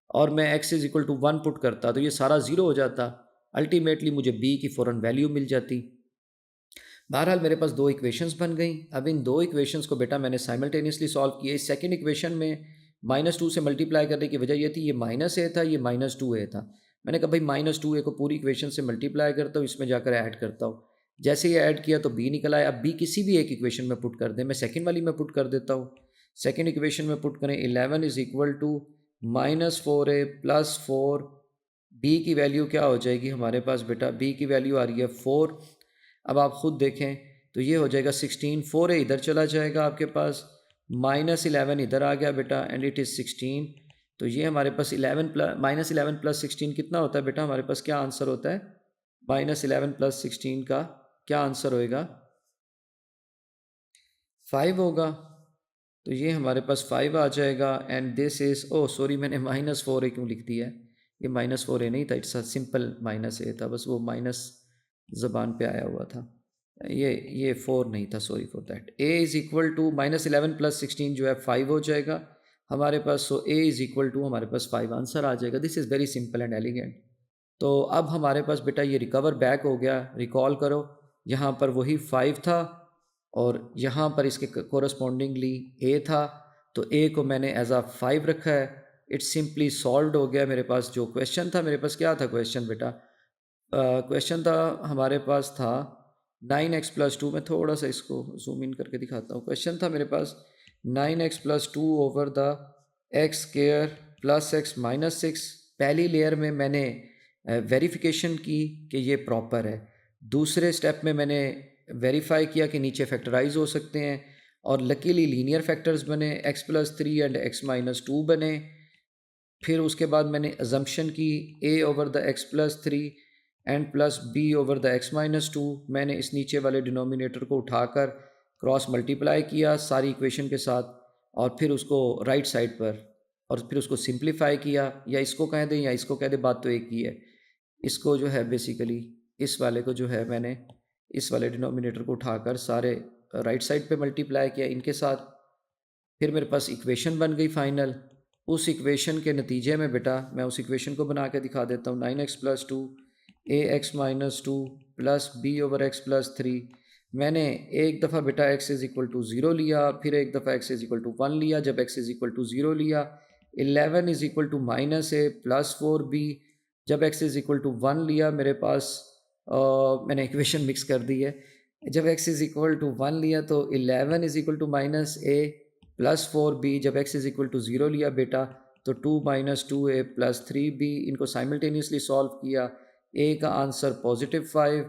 और मैं x = 1 पुट करता, तो ये सारा ज़ीरो हो जाता। अल्टीमेटली मुझे b की फ़ौरन वैल्यू मिल जाती। बहरहाल मेरे पास 2 इक्वेशंस बन गई। अब इन 2 इक्वेशंस को बेटा मैंने साइमल्टेनियसली सॉल्व किया। इस सेकंड इक्वेशन में -2 से मल्टीप्लाई करने की वजह ये थी, ये -a था, ये -2a था। मैंने कहा भाई -2a को पूरी इक्वेशन से मल्टीप्लाई करता हूँ, इसमें जाकर ऐड करता हूँ। जैसे ही ऐड किया तो b निकल आया। अब b किसी भी एक इक्वेशन में पुट कर दें, मैं सेकंड वाली में पुट कर देता हूँ। सेकंड इक्वेशन में पुट करें, 11 = -4a + 4। b की वैल्यू क्या हो जाएगी हमारे पास बेटा? b की वैल्यू आ रही है 4। अब आप ख़ुद देखें तो ये हो जाएगा 16, 4a इधर चला जाएगा आपके पास, -11 इधर आ गया बेटा, एंड इट इज़ 16। तो ये हमारे पास -11 + 16 कितना होता है बेटा? हमारे पास क्या आंसर होता है? -11 + 16 का क्या आंसर होएगा? 5 होगा। तो ये हमारे पास 5 आ जाएगा, and this is, oh sorry मैंने -4a क्यों लिख दिया है? ये -4a नहीं था, इट्स अ सिंपल -a था, बस वो माइनस ज़बान पे आया हुआ था। ये 4 नहीं था, सॉरी फॉर दैट। a = -11 + 16 जो है 5 हो जाएगा हमारे पास। सो a = हमारे पास 5 आंसर आ जाएगा। This is very simple and elegant. तो अब हमारे पास बेटा ये रिकवर बैक हो गया। रिकॉल करो, यहाँ पर वही 5 था, और यहाँ पर इसके कोरस्पॉन्डिंगली a था, तो a को मैंने एज आ 5 रखा है। इट्स सिंपली सॉल्व्ड हो गया। मेरे पास जो क्वेश्चन था, मेरे पास क्या था क्वेश्चन बेटा? क्वेश्चन था हमारे पास था 9x+2। मैं थोड़ा सा इसको जूम इन करके दिखाता हूँ। क्वेश्चन था मेरे पास 9x+2 over the x square plus x minus 6। पहली लेयर में मैंने वेरिफिकेशन की कि ये प्रॉपर है। दूसरे स्टेप में मैंने वेरीफाई किया कि नीचे फैक्टराइज हो सकते हैं, और लकीली लीनियर फैक्टर्स बने, x+3 एंड x-2 बने। फिर उसके बाद मैंने अजम्पशन की a over the x+3 and plus b over the x-2। मैंने इस नीचे वाले डिनोमिनेटर को उठाकर क्रॉस मल्टीप्लाई किया सारी इक्वेशन के साथ, और फिर उसको राइट साइड पर, और फिर उसको सिंप्लीफाई किया, या इसको कह दें या इसको कह दें, बात तो एक ही है। इसको जो है बेसिकली इस वाले को जो है मैंने इस वाले डिनोमिनेटर को उठाकर सारे राइट साइड पे मल्टीप्लाई किया इनके साथ। फिर मेरे पास इक्वेशन बन गई फाइनल। उस इक्वेशन के नतीजे में बेटा मैं उस इक्वेशन को बना के दिखा देता हूँ। 9x+2 ax-2 plus b over x+3। मैंने एक दफ़ा बेटा x=0 लिया, फिर एक दफ़ा x=1 लिया। जब x=0 लिया, 11 -a प्लस 4b। जब x=1 लिया मेरे पास मैंने इक्वेशन मिक्स कर दी है। जब x=1 लिया तो 11 -a प्लस 4b। जब x=0 लिया बेटा तो 2 - 2a प्लस 3b। इनको साइमल्टेनियसली सॉल्व किया। a का आंसर +5,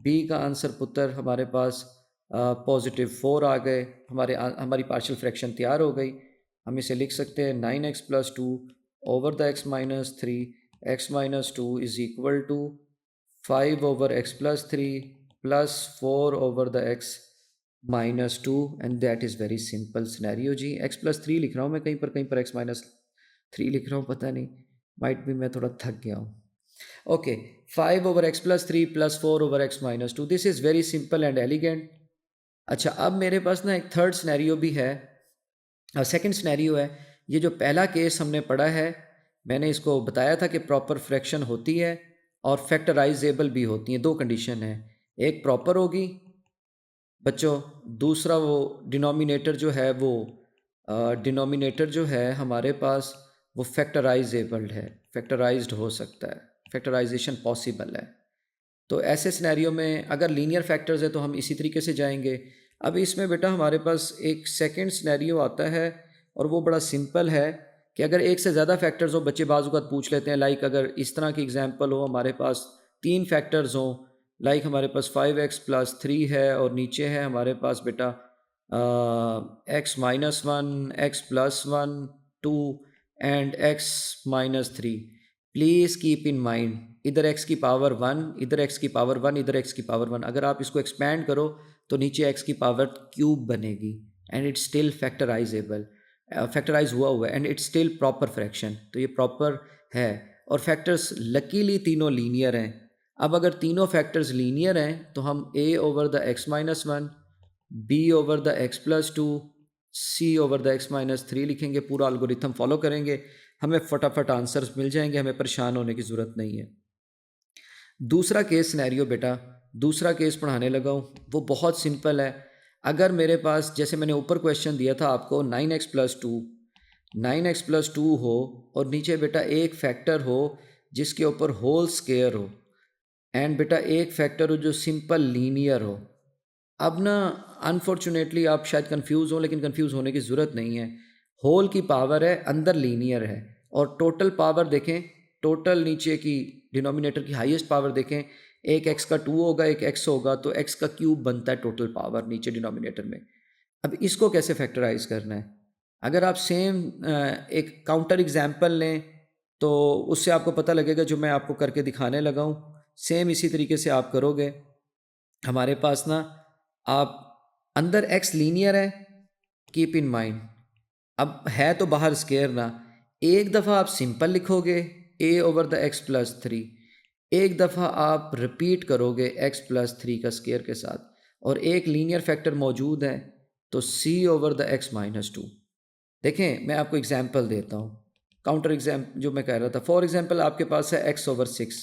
b का आंसर पुत्र हमारे पास +4 आ गए। हमारी पार्शियल फ्रैक्शन तैयार हो गई। हम इसे लिख सकते हैं 9x+2 over the x-3 x-2 is equal to 5 over x+3 plus 4 over the x-2, and that is very simple scenario जी। x+3 लिख रहा हूँ मैं कहीं पर x-3 लिख रहा हूँ, पता नहीं, माइट भी मैं थोड़ा थक गया हूँ। Okay, 5 over x+3 plus 4 over x-2, this is very simple and elegant. अच्छा, अब मेरे पास ना एक थर्ड सिनेरियो भी है, सेकंड सिनेरियो है। ये जो पहला केस हमने पढ़ा है, मैंने इसको बताया था कि प्रॉपर फ्रैक्शन होती है और फैक्टराइजेबल भी होती हैं। दो कंडीशन है, एक प्रॉपर होगी बच्चों, दूसरा वो डिनोमिनेटर जो है हमारे पास वो फैक्टराइजेबल है, फैक्टराइज्ड हो सकता है, फैक्टराइजेशन पॉसिबल है। तो ऐसे सिनेरियो में अगर लीनियर फैक्टर्स है तो हम इसी तरीके से जाएंगे। अब इसमें बेटा हमारे पास एक सेकंड सिनेरियो आता है, और वो बड़ा सिंपल है कि अगर एक से ज़्यादा फैक्टर्स हो, बच्चे बाज़ औक़ात पूछ लेते हैं, लाइक अगर इस तरह की एग्जांपल हो, हमारे पास 3 फैक्टर्स हों, लाइक हमारे पास 5x+3 है और नीचे है हमारे पास बेटा x-1 x+1 2 and x-3। Please keep in mind, इधर x की पावर 1, इधर x की पावर 1, इधर x की पावर 1। अगर आप इसको एक्सपैंड करो तो नीचे x की पावर क्यूब बनेगी, and it's still factorisable, factorise हुआ है, and it's still proper fraction. तो ये प्रॉपर है, और फैक्टर्स लकीली तीनों लीनियर हैं। अब अगर तीनों फैक्टर्स लीनियर हैं तो हम a over the x-1, b over the x+2, c over the x-3 लिखेंगे। पूरा अलगोरिथम फॉलो करेंगे, हमें फटाफट आंसर्स मिल जाएंगे, हमें परेशान होने की ज़रूरत नहीं है। दूसरा केस सिनेरियो बेटा, दूसरा केस पढ़ाने लगा हूँ, वो बहुत सिंपल है। अगर मेरे पास, जैसे मैंने ऊपर क्वेश्चन दिया था आपको, 9x+2 हो, और नीचे बेटा एक फैक्टर हो जिसके ऊपर होल स्क्वायर हो, एंड बेटा एक फैक्टर हो जो सिंपल लीनियर हो। अब ना अनफॉर्चुनेटली आप शायद कंफ्यूज हो, लेकिन कंफ्यूज होने की ज़रूरत नहीं है। होल की पावर है, अंदर लीनियर है, और टोटल पावर देखें, टोटल नीचे की डिनोमिनेटर की हाईएस्ट पावर देखें, एक x का 2 होगा, एक x होगा, तो x का क्यूब बनता है टोटल पावर नीचे डिनोमिनेटर में। अब इसको कैसे फैक्टराइज करना है? अगर आप सेम एक काउंटर एग्जाम्पल लें तो उससे आपको पता लगेगा, जो मैं आपको करके दिखाने लगा हूँ सेम इसी तरीके से आप करोगे। हमारे पास ना, आप अंदर x लीनियर है, कीप इन माइंड। अब है तो बाहर स्केयर ना, एक दफ़ा आप सिंपल लिखोगे a ओवर द x+3, एक दफ़ा आप रिपीट करोगे x+3 का स्केयर के साथ, और एक लीनियर फैक्टर मौजूद है तो c ओवर द x-2। देखें, मैं आपको एग्जांपल देता हूँ, काउंटर एग्जाम जो मैं कह रहा था। फॉर एग्जांपल आपके पास है x/6,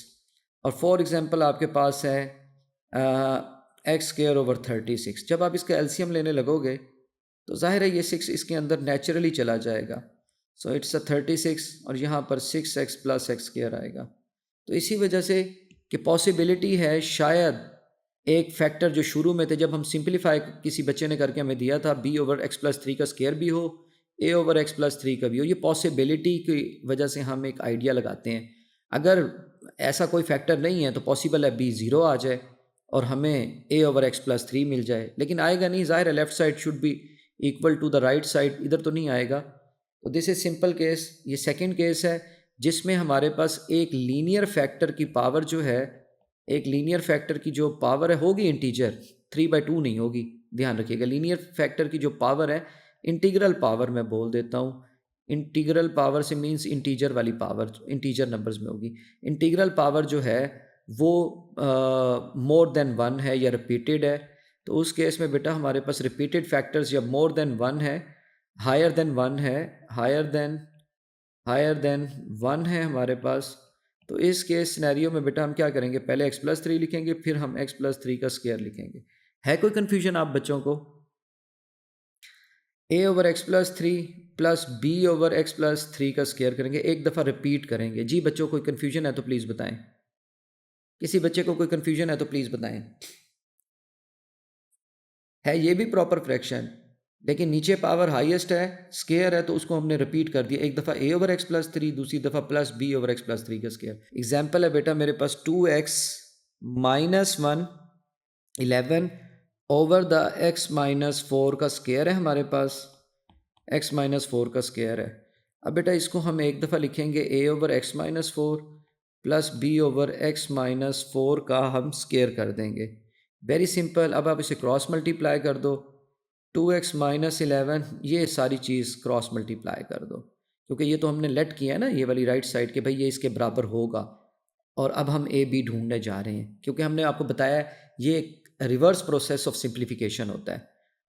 और फॉर एग्जांपल आपके पास है एक्स स्क्वायर ओवर 36। जब आप इसका एलसीएम लेने लगोगे तो जाहिर है ये 6 इसके अंदर नेचुरली चला जाएगा। सो इट्स अ 36 और यहाँ पर 6x प्लस एक्स स्क्वायर आएगा। तो इसी वजह से कि पॉसिबिलिटी है शायद एक फैक्टर जो शुरू में थे, जब हम सिंप्लीफाई किसी बच्चे ने करके हमें दिया था b over x plus three का स्क्वायर भी हो, a over x plus three का भी हो, ये पॉसिबिलिटी की वजह से हम एक आइडिया लगाते हैं। अगर ऐसा कोई फैक्टर नहीं है तो पॉसिबल है b ज़ीरो आ जाए और हमें a over x plus three मिल जाए, लेकिन आएगा नहीं। ज़ाहिर है left side should be equal to the right side, इधर तो नहीं आएगा। तो दिस इज सिंपल केस। ये सेकंड केस है जिसमें हमारे पास एक लीनियर फैक्टर की पावर जो है, एक लीनियर फैक्टर की जो पावर है होगी इंटीजर, 3/2 नहीं होगी, ध्यान रखिएगा। लीनियर फैक्टर की जो पावर है, इंटीग्रल पावर मैं बोल देता हूँ, इंटीग्रल पावर से मीन्स इंटीजर वाली पावर, इंटीजर नंबर्स में होगी। इंटीग्रल पावर जो है वो मोर देन वन है या रिपीटेड है, तो उस केस में बेटा हमारे पास रिपीटेड फैक्टर्स या मोर देन वन है, हायर देन वन है, हायर देन वन है हमारे पास। तो इस केस सिनेरियो में बेटा हम क्या करेंगे, पहले x प्लस थ्री लिखेंगे, फिर हम x प्लस थ्री का स्क्वायर लिखेंगे। है कोई कन्फ्यूजन आप बच्चों को? a over x plus three plus B over x plus three का स्क्वायर करेंगे, एक दफ़ा रिपीट करेंगे। जी बच्चों कोई कन्फ्यूजन है तो प्लीज़ बताएं, किसी बच्चे को कोई कन्फ्यूजन है तो प्लीज़ बताएं। है ये भी प्रॉपर फ्रैक्शन, लेकिन नीचे पावर हाईएस्ट है, स्क्वायर है, तो उसको हमने रिपीट कर दिया। एक दफ़ा a over x plus three, दूसरी दफ़ा plus b over x plus three का स्क्वायर। एग्जाम्पल है बेटा मेरे पास 2x minus one 11 over the x minus four का स्क्वायर है हमारे पास, x माइनस फोर का स्क्वायर है। अब बेटा इसको हम एक दफ़ा लिखेंगे a over x minus four plus b over x minus four का हम स्क्वायर कर देंगे। Very simple. अब आप इसे क्रॉस मल्टीप्लाई कर दो, 2x माइनस 11, ये सारी चीज़ क्रॉस मल्टीप्लाई कर दो, क्योंकि ये तो हमने लेट किया है ना ये वाली राइट साइड के, भाई ये इसके बराबर होगा। और अब हम ए बी ढूंढने जा रहे हैं, क्योंकि हमने आपको बताया ये एक रिवर्स प्रोसेस ऑफ सिंप्लीफिकेशन होता है।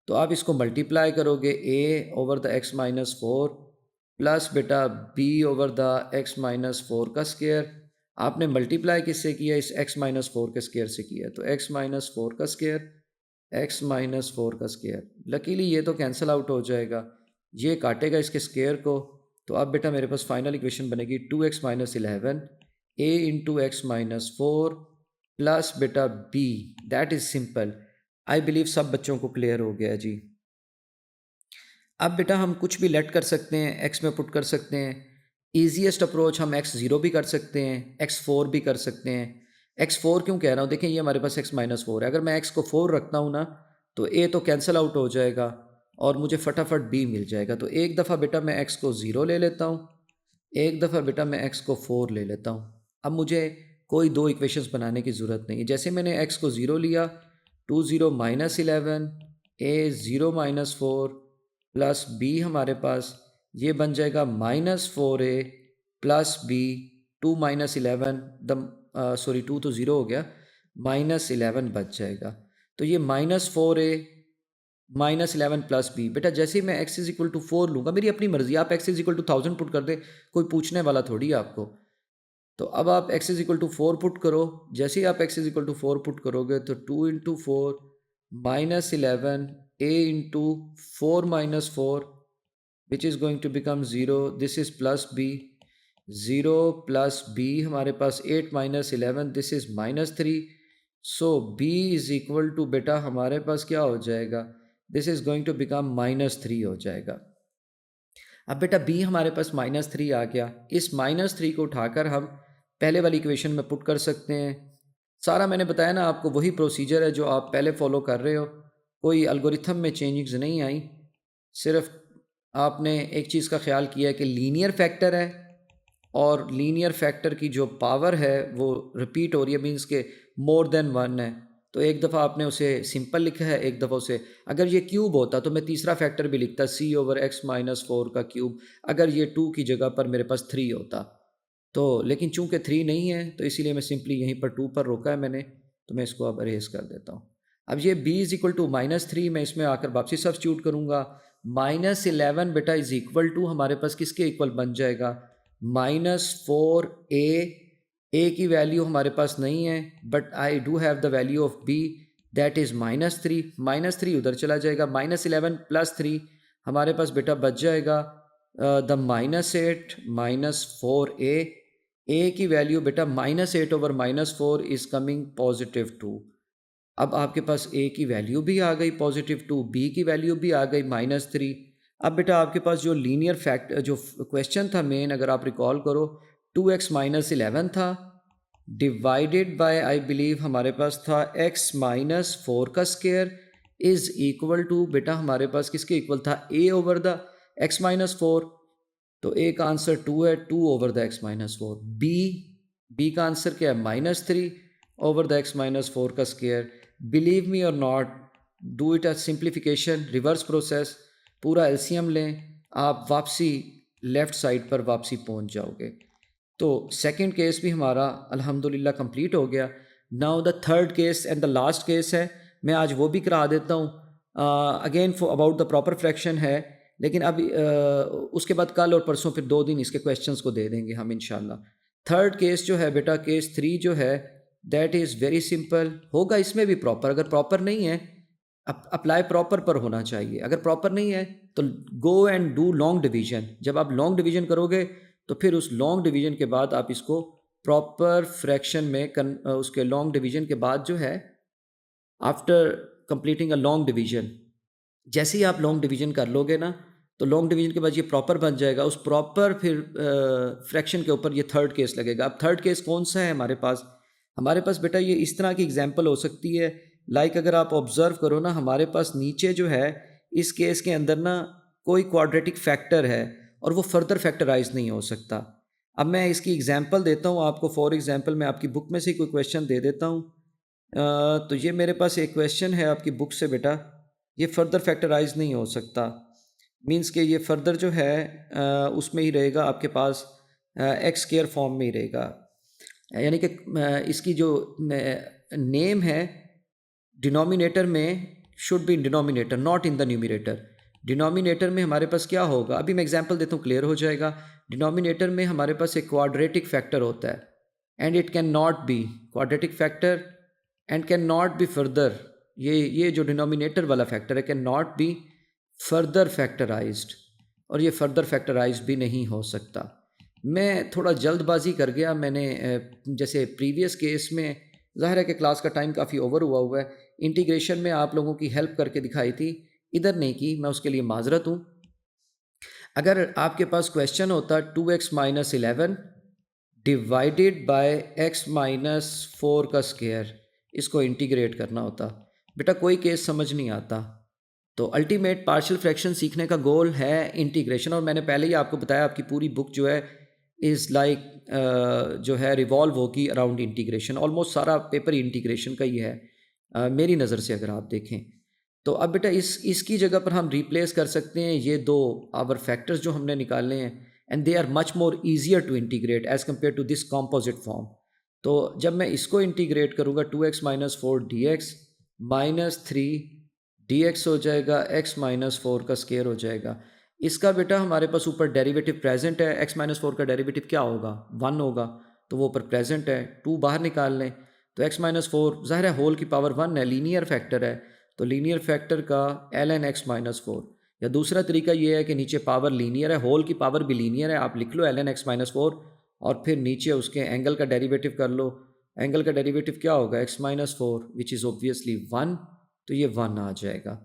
तो आप इसको मल्टीप्लाई करोगे a over the x minus four plus बेटा b over the x minus four का स्क्वायर। आपने मल्टीप्लाई किससे किया, इस x माइनस फोर के स्क्वायर से किया, तो x माइनस फोर का स्क्वायर, x माइनस फोर का स्क्वायर। लकीली ये तो कैंसिल आउट हो जाएगा, ये काटेगा इसके स्क्वायर को। तो अब बेटा मेरे पास फाइनल इक्वेशन बनेगी 2x minus 11 a into x minus four plus बेटा b। That is simple. I believe सब बच्चों को क्लियर हो गया जी। अब बेटा हम कुछ भी लेट कर सकते हैं, x में पुट कर सकते हैं। ईजीएस्ट अप्रोच हम x0 भी कर सकते हैं, x4 भी कर सकते हैं। x4 क्यों कह रहा हूँ, देखें ये हमारे पास x माइनस फोर है, अगर मैं x को 4 रखता हूँ ना तो a तो कैंसिल आउट हो जाएगा और मुझे फटाफट b मिल जाएगा। तो एक दफ़ा बेटा मैं x को 0 ले लेता हूँ, एक दफ़ा बेटा मैं x को 4 ले लेता हूँ। अब मुझे कोई दो इक्वेशंस बनाने की ज़रूरत नहीं है। जैसे मैंने x को 0 लिया, 2 0 minus 11 a 0 minus four plus b हमारे पास ये बन जाएगा minus 4a plus b, 2 minus 11 sorry 2 तो 0 हो गया, माइनस 11 बच जाएगा। तो ये minus 4a minus 11 plus b। बेटा जैसे ही मैं x इज इक्वल टू 4 लूँगा, मेरी अपनी मर्जी, आप x is equal to 1000 put कर दे, कोई पूछने वाला थोड़ी है आपको। तो अब आप x is equal to 4 put करो, जैसे ही आप x is equal to 4 put करोगे तो 2 into four minus 11 a into 4 minus 4 which is going to become 0, this is plus b, 0 plus b हमारे पास 8 minus 11, this is minus 3। So b is equal to बेटा हमारे पास क्या हो जाएगा, this is going to become -3 हो जाएगा। अब बेटा b हमारे पास -3 आ गया, इस -3 को उठाकर हम पहले वाली इक्वेशन में पुट कर सकते हैं। सारा मैंने बताया ना आपको, वही प्रोसीजर है जो आप पहले फॉलो कर रहे हो, कोई एल्गोरिथम में चेंजिंग्स नहीं आई। सिर्फ आपने एक चीज़ का ख्याल किया है कि लीनियर फैक्टर है और लीनियर फैक्टर की जो पावर है वो रिपीट हो रही है, मीन्स के मोर देन वन है। तो एक दफ़ा आपने उसे सिंपल लिखा है, एक दफ़ा उसे, अगर ये क्यूब होता तो मैं तीसरा फैक्टर भी लिखता, c over x minus four का क्यूब, अगर ये 2 की जगह पर मेरे पास 3 होता तो, लेकिन चूंकि 3 नहीं है तो इसीलिए मैं सिंपली यहीं पर 2 पर रोका है मैंने। तो मैं इसको अब अरेज कर देता हूँ। अब ये b इज़ इक्वल टू -3, मैं इसमें आकर वापसी सब्स्टिट्यूट करूँगा। -11 बेटा इज़ इक्वल टू हमारे पास किसके इक्वल बन जाएगा, -4a। a की वैल्यू हमारे पास नहीं है, but I do have the value of b, that is -3 उधर चला जाएगा, -11 + 3 हमारे पास बेटा बच जाएगा द -8 -4a, a की वैल्यू बेटा -8 / -4 इज़ कमिंग +2। अब आपके पास a की वैल्यू भी आ गई +2, b की वैल्यू भी आ गई -3। अब बेटा आपके पास जो लीनियर फैक्ट जो क्वेश्चन था मेन, अगर आप रिकॉल करो, 2x - 11 था डिवाइडेड बाय आई बिलीव हमारे पास था x - 4 का स्क्वायर इज इक्वल टू बेटा हमारे पास किसके इक्वल था a/द x - 4। तो a का आंसर 2 है, 2/द x - 4। b का आंसर क्या है -3/द x - 4 का स्क्वायर। बिलीव मी और not, do it as simplification, reverse process, पूरा एलसीएम लें, आप वापसी लेफ़्ट साइड पर वापसी पहुंच जाओगे। तो सेकंड केस भी हमारा अल्हम्दुलिल्लाह कंप्लीट हो गया। Now the third case and the last case है, मैं आज वो भी करा देता हूँ। Again for about the proper fraction है, लेकिन अब उसके बाद कल और परसों फिर 2 दिन इसके क्वेश्चंस को दे देंगे हम इंशाल्लाह। थर्ड केस जो है बेटा, केस 3 जो है, दैट इज़ वेरी सिंपल। होगा इसमें भी प्रॉपर, अगर प्रॉपर नहीं है अप्लाई प्रॉपर पर होना चाहिए, अगर प्रॉपर नहीं है तो go and do long division. जब आप लॉन्ग डिवीजन करोगे तो फिर उस लॉन्ग डिवीजन के बाद आप इसको प्रॉपर फ्रैक्शन में उसके लॉन्ग डिवीजन के बाद जो है, after completing a long division, जैसे ही आप लॉन्ग डिवीजन कर लोगे ना, तो लॉन्ग डिवीजन के बाद ये प्रॉपर बन जाएगा। उस प्रॉपर फिर फ्रैक्शन के ऊपर ये थर्ड केस लगेगा। अब थर्ड केस कौन सा है हमारे पास? हमारे पास बेटा ये इस तरह की एग्जांपल हो सकती है, लाइक अगर आप ऑब्जर्व करो ना, हमारे पास नीचे जो है इस केस के अंदर ना कोई क्वाड्रेटिक फैक्टर है और वो फर्दर फैक्टराइज नहीं हो सकता। अब मैं इसकी एग्जांपल देता हूँ आपको। फॉर एग्जांपल मैं आपकी बुक में से कोई क्वेश्चन दे देता हूँ। तो ये मेरे पास एक क्वेश्चन है आपकी बुक से बेटा, ये फर्दर फैक्टराइज नहीं हो सकता। मींस कि ये फर्दर जो है उसमें ही रहेगा आपके पास, एक्स स्क्वायर फॉर्म में ही रहेगा। यानी कि इसकी जो नेम है डिनोमिनेटर में should be in denominator not in the numerator. Denominator में हमारे पास क्या होगा, अभी मैं एग्जांपल देता हूँ क्लियर हो जाएगा। डिनोमिनेटर में हमारे पास एक क्वाड्रेटिक फैक्टर होता है and it can not be quadratic factor and can not be further, ये जो डिनोमिनेटर वाला फैक्टर है can not be further factorised, और ये फर्दर फैक्टराइज भी नहीं हो सकता। मैं थोड़ा जल्दबाजी कर गया, मैंने जैसे प्रीवियस केस में, ज़ाहिर है कि क्लास का टाइम काफ़ी ओवर हुआ है, इंटीग्रेशन में आप लोगों की हेल्प करके दिखाई थी, इधर नहीं की, मैं उसके लिए माजरत हूँ। अगर आपके पास क्वेश्चन होता 2x - 11 डिवाइडेड बाय x - 4 का स्क्वायर, इसको इंटीग्रेट करना होता, बेटा कोई केस समझ नहीं आता। तो अल्टीमेट पार्शियल फ्रैक्शन सीखने का गोल है इंटीग्रेशन, और मैंने पहले ही आपको बताया आपकी पूरी बुक जो है इज़ लाइक जो है रिवॉल्व होगी अराउंड इंटीग्रेशन। ऑलमोस्ट सारा पेपर इंटीग्रेशन का ही है मेरी नज़र से अगर आप देखें तो। अब बेटा इसकी जगह पर हम रिप्लेस कर सकते हैं ये दो आवर फैक्टर्स जो हमने निकाले हैं, and they are much more easier to integrate as compare to this composite form. तो जब मैं इसको इंटीग्रेट करूँगा 2x - 4 dx -3 dx हो जाएगा, x - 4 का स्क्वायर हो जाएगा। इसका बेटा हमारे पास ऊपर डेरिवेटिव प्रेजेंट है, x - 4 का डेरिवेटिव क्या होगा 1 होगा, तो वो ऊपर प्रेजेंट है, 2 बाहर निकाल लें तो x - 4 ज़ाहिर है होल की पावर 1 है, लीनियर फैक्टर है, तो लीनियर फैक्टर का ln x - 4। या दूसरा तरीका ये है कि नीचे पावर लीनियर है, होल की पावर भी लीनियर है, आप लिख लो ln x - 4 और फिर नीचे उसके एंगल का डेरिवेटिव कर लो। एंगल का डेरिवेटिव क्या होगा x - 4 विच इज़ ऑब्वियसली 1, तो ये 1 आ जाएगा।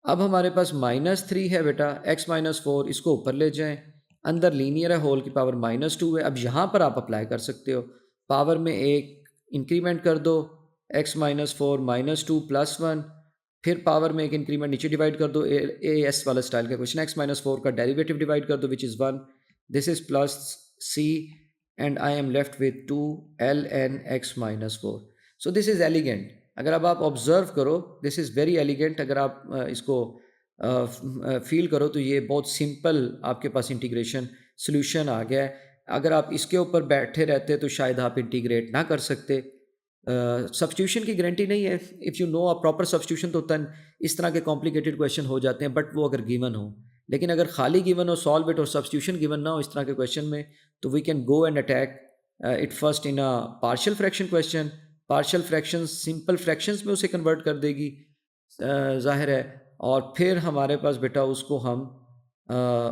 अब हमारे पास -3 है बेटा, x - 4 इसको ऊपर ले जाएं, अंदर लीनियर है, होल की पावर -2 है। अब यहाँ पर आप अप्लाई कर सकते हो, पावर में एक इंक्रीमेंट कर दो, x - 4 -2 + 1, फिर पावर में एक इंक्रीमेंट नीचे डिवाइड कर दो, ए एस वाला स्टाइल का क्वेश्चन, x - 4 का डेरिवेटिव डिवाइड कर दो which is 1, this is plus c and I am left with 2 ln x - 4। So this is elegant. अगर अब आप ऑब्जर्व करो, दिस इज़ वेरी एलिगेंट। अगर आप इसको फील करो तो ये बहुत सिंपल आपके पास इंटीग्रेशन सोल्यूशन आ गया है। अगर आप इसके ऊपर बैठे रहते तो शायद आप इंटीग्रेट ना कर सकते। सब्स्टिट्यूशन की गारंटी नहीं है, if you know a proper substitution तो तन इस तरह के कॉम्प्लिकेटेड क्वेश्चन हो जाते हैं, बट वो अगर गिवन हो। लेकिन अगर खाली गिवन हो, सॉल्व इट, और सब्स्टिट्यूशन गिवन ना हो इस तरह के क्वेश्चन में, तो we can go and attack it first in a partial fraction question, partial fractions simple fractions में उसे कन्वर्ट कर देगी, ज़ाहिर है। और फिर हमारे पास बेटा उसको हम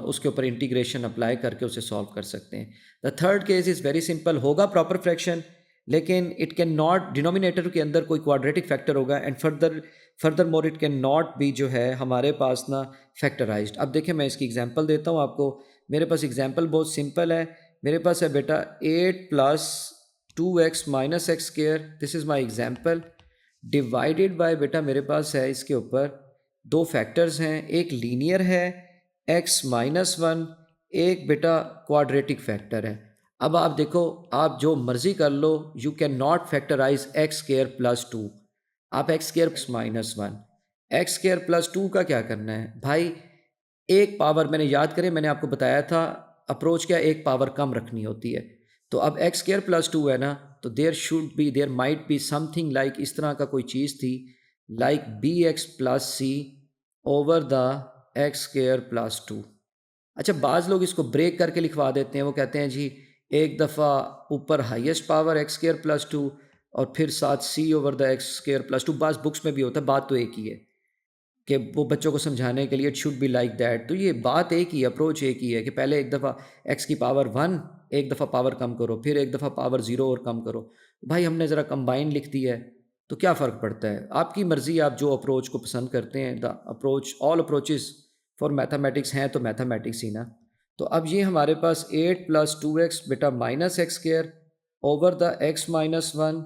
उसके ऊपर इंटीग्रेशन अप्लाई करके उसे सॉल्व कर सकते हैं। The third case is very simple, होगा प्रॉपर फ्रैक्शन लेकिन इट कैन नॉट, डिनोमिनेटर के अंदर कोई क्वाड्रेटिक फैक्टर होगा and further more it can not be जो है हमारे पास ना फैक्टराइज्ड। अब देखें मैं इसकी एग्जांपल देता हूँ आपको। मेरे पास एग्जांपल बहुत सिंपल है। मेरे पास है बेटा 8 plus 2x minus x square, this is my example, divided by बेटा मेरे पास है इसके ऊपर दो फैक्टर्स हैं, एक लीनियर है x माइनस वन, एक बेटा क्वाड्रेटिक फैक्टर है। अब आप देखो, आप जो मर्जी कर लो, you can not factorise x square plus two. आप x square minus one, x square plus two का क्या करना है भाई? एक पावर, मैंने याद करें मैंने आपको बताया था अप्रोच क्या, एक पावर कम रखनी होती है। तो अब एक्स स्क्वायर प्लस टू है ना, तो there might be something like, इस तरह का कोई चीज़ थी, like B x plus C over the x square plus two. अच्छा, बाज़ लोग इसको ब्रेक करके लिखवा देते हैं, वो कहते हैं जी एक दफ़ा ऊपर highest power x square plus two और फिर साथ c over the x square plus two. बाज़ बुक्स में भी होता है, बात तो एक ही है कि वो बच्चों को समझाने के लिए it should be like that. तो ये बात एक ही, अप्रोच एक ही है कि पहले एक दफ़ा एक्स की पावर वन, एक दफ़ा पावर कम करो, फिर एक दफ़ा पावर ज़ीरो और कम करो। भाई हमने ज़रा कंबाइन लिख दी है तो क्या फ़र्क पड़ता है? आपकी मर्ज़ी, आप जो अप्रोच को पसंद करते हैं। The approach, all approaches for mathematics हैं तो मैथमेटिक्स ही ना। तो अब ये हमारे पास 8 प्लस 2x बेटा minus x square over the x minus one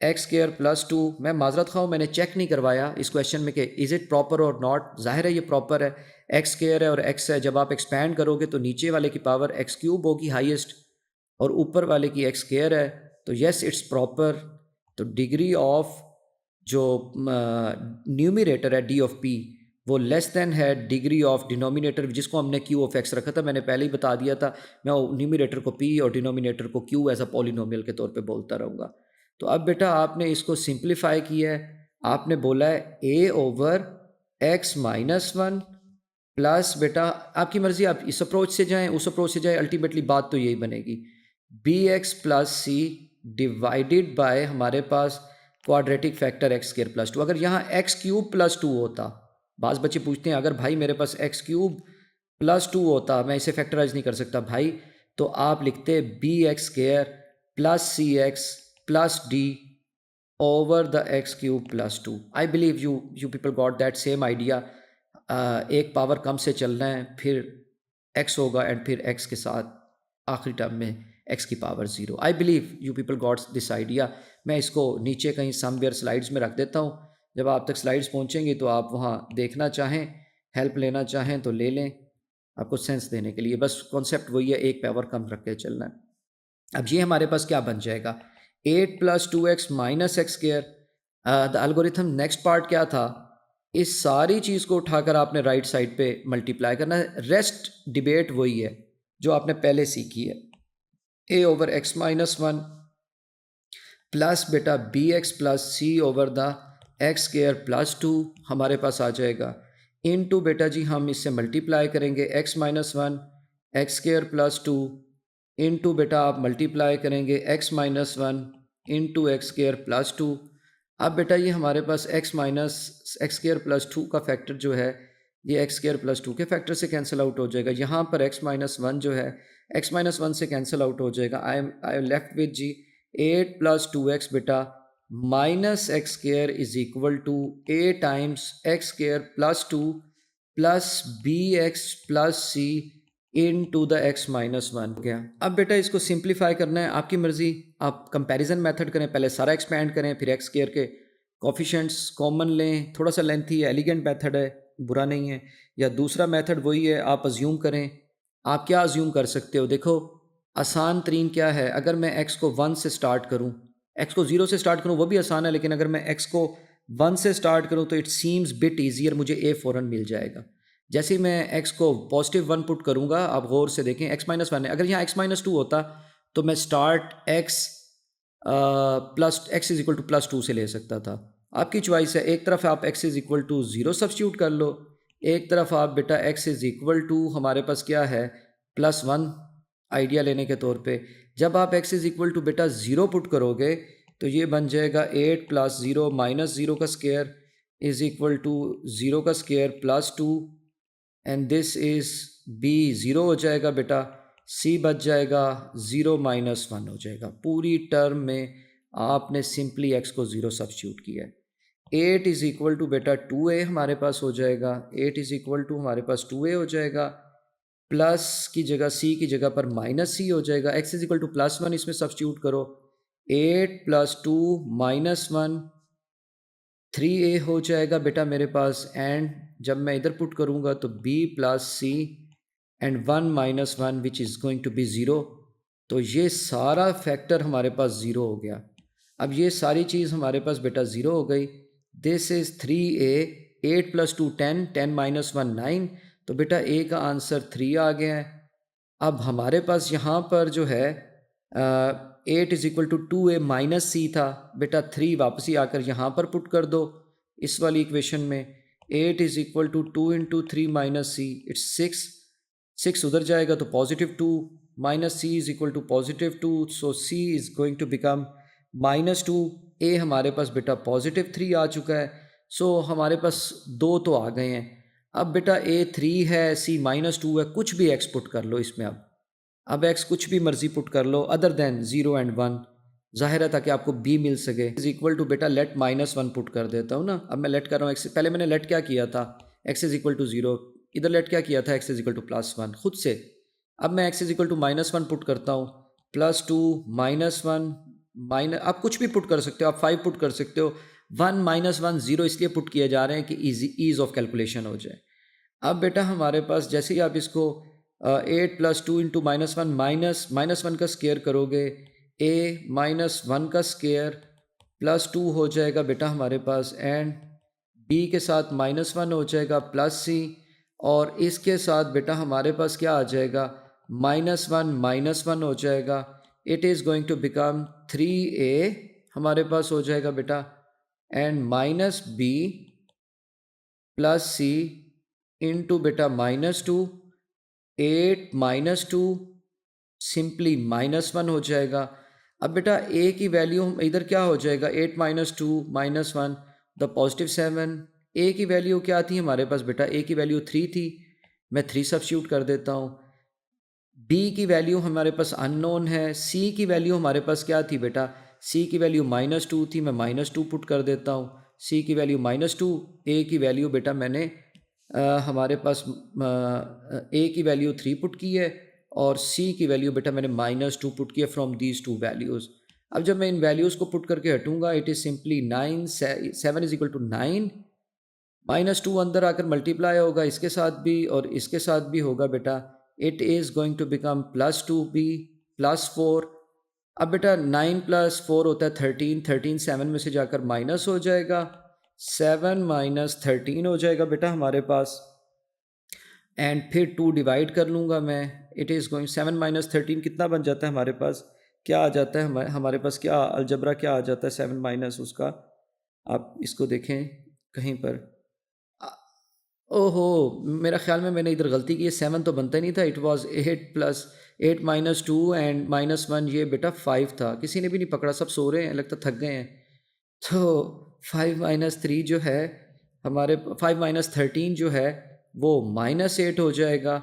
x square plus to. मैं माजरत खाऊँ, मैंने चेक नहीं करवाया इस क्वेश्चन में कि इज़ इट प्रॉपर और नॉट। ज़ाहिर है ये प्रॉपर है, एक्स स्क्वायर है और एक्स है। जब आप एक्सपैंड करोगे तो नीचे वाले की पावर एक्स क्यूब होगी हाईएस्ट और ऊपर वाले की एक्स स्क्वायर है, तो यस इट्स प्रॉपर। तो डिग्री ऑफ जो न्यूमिरेटर है डी ऑफ पी, वो लेस देन है डिग्री ऑफ डिनोमिनेटर, जिसको हमने क्यू ऑफ एक्स रखा था। मैंने पहले ही बता दिया था, मैं न्यूमिनेटर को पी और डिनोमिनेटर को क्यू एज अ पॉलिनोमियल के तौर पे बोलता रहूँगा। तो अब बेटा आपने इसको सिंप्लीफाई किया है, आपने बोला है a over x minus one plus बेटा आपकी मर्जी, आप इस अप्रोच से जाएं उस अप्रोच से जाएं, अल्टीमेटली बात तो यही बनेगी, b x plus c divided by हमारे पास quadratic factor x square plus two. अगर यहाँ एक्स क्यूब प्लस टू होता, बाज़ बच्चे पूछते हैं अगर भाई मेरे पास एक्स क्यूब प्लस टू होता, मैं इसे फैक्टराइज नहीं कर सकता भाई, तो आप लिखते B x square plus C x plus D over the x cube plus two. I believe you people got that same idea. एक पावर कम से चलना है, फिर एक्स होगा एंड फिर एक्स के साथ आखिरी टर्म में एक्स की power zero. I believe you people got this idea. मैं इसको नीचे कहीं समवेयर स्लाइड्स में रख देता हूँ, जब आप तक स्लाइड्स पहुँचेंगी तो आप वहाँ देखना चाहें, हेल्प लेना चाहें तो ले लें, आपको सेंस देने के लिए। बस कॉन्सेप्ट वही है, एक पावर कम रख के चलना है। अब ये हमारे पास क्या बन जाएगा, 8 plus two x minus x square. The algorithm next part क्या था, इस सारी चीज़ को उठाकर आपने राइट साइड पे मल्टीप्लाई करना है। रेस्ट डिबेट वही है जो आपने पहले सीखी है, a over x minus one plus बेटा b x plus C over the x square plus two हमारे पास आ जाएगा, इन टू बेटा जी हम इससे मल्टीप्लाई करेंगे x minus one x square plus two, into बेटा आप मल्टीप्लाई करेंगे x minus one into x square plus two. अब बेटा ये हमारे पास x minus x square plus two का फैक्टर जो है ये एक्स स्क्वायर प्लस टू के फैक्टर से कैंसिल आउट हो जाएगा। यहाँ पर एक्स माइनस वन जो है एक्स माइनस वन से कैंसिल आउट हो जाएगा। I M left with g 8 plus two x बेटा minus x square is equal to a times x square plus two plus b x plus c into the x minus one हो गया। अब बेटा इसको simplify करना है, आपकी मर्जी, आप कंपैरिजन मेथड करें, पहले सारा एक्सपैंड करें, फिर एक्स स्क्वायर के कोफिशिएंट्स कॉमन लें, थोड़ा सा लेंथी है, एलिगेंट मेथड है, बुरा नहीं है। या दूसरा मेथड वही है, आप अज्यूम करें। आप क्या अज्यूम कर सकते हो, देखो आसान तरीन क्या है, अगर मैं एक्स को वन से स्टार्ट करूँ, एक्स को ज़ीरो से स्टार्ट करूँ वो भी आसान है, लेकिन अगर मैं एक्स को वन से स्टार्ट करूँ तो इट सीम्स बिट ईजियर, मुझे ए फ़ौरन मिल जाएगा। जैसे ही मैं एक्स को पॉजिटिव वन पुट करूँगा, आप गौर से देखें एक्स माइनस वन है, अगर यहाँ एक्स माइनस टू होता तो मैं start x plus x is equal to plus two से ले सकता था। आपकी चॉइस है, एक तरफ आप x is equal to zero substitute कर लो, एक तरफ आप बेटा एक्स इज इक्वल टू हमारे पास क्या है प्लस वन, आइडिया लेने के तौर पे। जब आप एक्स इज इक्वल टू बेटा ज़ीरो पुट करोगे तो ये बन जाएगा 8 प्लस 0 माइनस 0 का स्क्वायर इज़ इक्वल टू 0 का square plus 2 and this is B 0 हो जाएगा बेटा, सी बच जाएगा 0 माइनस 1 हो जाएगा। पूरी टर्म में आपने सिंपली एक्स को 0 सब्स्टिट्यूट किया है। 8 इज़ इक्वल टू बेटा 2a हमारे पास हो जाएगा, 8 इज़ इक्वल टू हमारे पास 2a हो जाएगा, प्लस की जगह सी की जगह पर माइनस सी हो जाएगा, x is equal to plus 1 इसमें सब्स्टिट्यूट करो, 8 प्लस 2 माइनस 1 3a हो जाएगा बेटा मेरे पास, एंड जब मैं इधर पुट करूँगा तो b plus C and 1 minus 1 which is going to be 0। तो ये सारा फैक्टर हमारे पास 0 हो गया। अब ये सारी चीज़ हमारे पास बेटा 0 हो गई। This is 3a, 8 plus 2 10, 10 minus 1 9, तो बेटा a का आंसर 3 आ गया है। अब हमारे पास यहाँ पर जो है 8 is equal to 2a minus c था, बेटा 3 वापस ही आकर यहाँ पर पुट कर दो इस वाली इक्वेशन में। 8 is equal to 2 into 3 minus C, it's 6, 6 उधर जाएगा तो positive 2 minus C is equal to positive 2, so C is going to become minus 2। A हमारे पास बेटा पॉजिटिव 3 आ चुका है, सो हमारे पास 2 तो आ गए हैं। अब बेटा ए 3 है, सी माइनस 2 है, कुछ भी एक्स पुट कर लो इसमें। अब एक्स कुछ भी मर्जी पुट कर लो अदर देन 0 एंड 1, जाहिर है ताकि आपको बी मिल सके। इज इक्वल टू बेटा लेट माइनस 1 पुट कर देता हूँ ना। अब मैं लेट कर रहा हूँ एक्स, पहले मैंने लेट क्या किया था, एक्स इज इक्वल टू 0, इधर लेट क्या किया था, x is equal to plus 1 खुद से। अब मैं x is equal to minus 1 put करता हूँ, प्लस 2 माइनस 1 माइनस, आप कुछ भी पुट कर सकते हो, आप 5 पुट कर सकते हो। 1 माइनस 1 0 इसलिए पुट किए जा रहे हैं कि ईज ऑफ कैलकुलेशन हो जाए। अब बेटा हमारे पास जैसे ही आप इसको 8 प्लस 2 इंटू माइनस 1 माइनस 1 का स्केयर करोगे, a माइनस 1 का स्केयर प्लस 2 हो जाएगा बेटा हमारे पास, एंड b के साथ माइनस 1 हो जाएगा प्लस c, और इसके साथ बेटा हमारे पास क्या आ जाएगा, माइनस 1 हो जाएगा। It is going to become 3a हमारे पास हो जाएगा बेटा, and minus b plus C into बेटा माइनस 2, 8 माइनस 2 सिंपली माइनस 1 हो जाएगा। अब बेटा a की वैल्यू इधर क्या हो जाएगा, 8 minus 2 minus 1 the positive 7। a की वैल्यू क्या थी हमारे पास बेटा, a की वैल्यू 3 थी, मैं 3 सब्स्टिट्यूट कर देता हूँ। b की वैल्यू हमारे पास अननोन है, c की वैल्यू हमारे पास क्या थी बेटा, c की वैल्यू माइनस 2 थी, मैं माइनस 2 पुट कर देता हूँ। c की वैल्यू माइनस 2, a की वैल्यू बेटा मैंने हमारे पास a की वैल्यू 3 पुट की है, और c की वैल्यू बेटा मैंने माइनस 2 पुट की है फ्रॉम दीज टू वैल्यूज़। अब जब मैं इन वैल्यूज़ को पुट करके हटूंगा, it is simply 9 7 is equal to 9, minus 2 अंदर आकर मल्टीप्लाई होगा इसके साथ भी और इसके साथ भी होगा बेटा, it is going to become plus 2b plus 4। अब बेटा 9 प्लस 4 होता है 13, 13 7 में से जाकर माइनस हो जाएगा, 7 माइनस 13 हो जाएगा बेटा हमारे पास, एंड फिर 2 डिवाइड कर लूँगा मैं। इट इज़ गोइंग 7 माइनस 13 कितना बन जाता है हमारे पास, क्या आ जाता है हमारे पास, क्या अलजबरा क्या आ जाता है 7 माइनस उसका, आप इसको देखें कहीं पर। अ- ओहो, मेरा ख्याल में मैंने इधर गलती की है, 7 तो बनता ही नहीं था, it was 8 plus 8 minus 2 and minus 1, ये बेटा 5 था, किसी ने भी नहीं पकड़ा, सब सो रहे हैं, लगता थक गए हैं। तो 5 माइनस 3 जो है हमारे, 5 माइनस 13 जो है वो माइनस 8 हो जाएगा।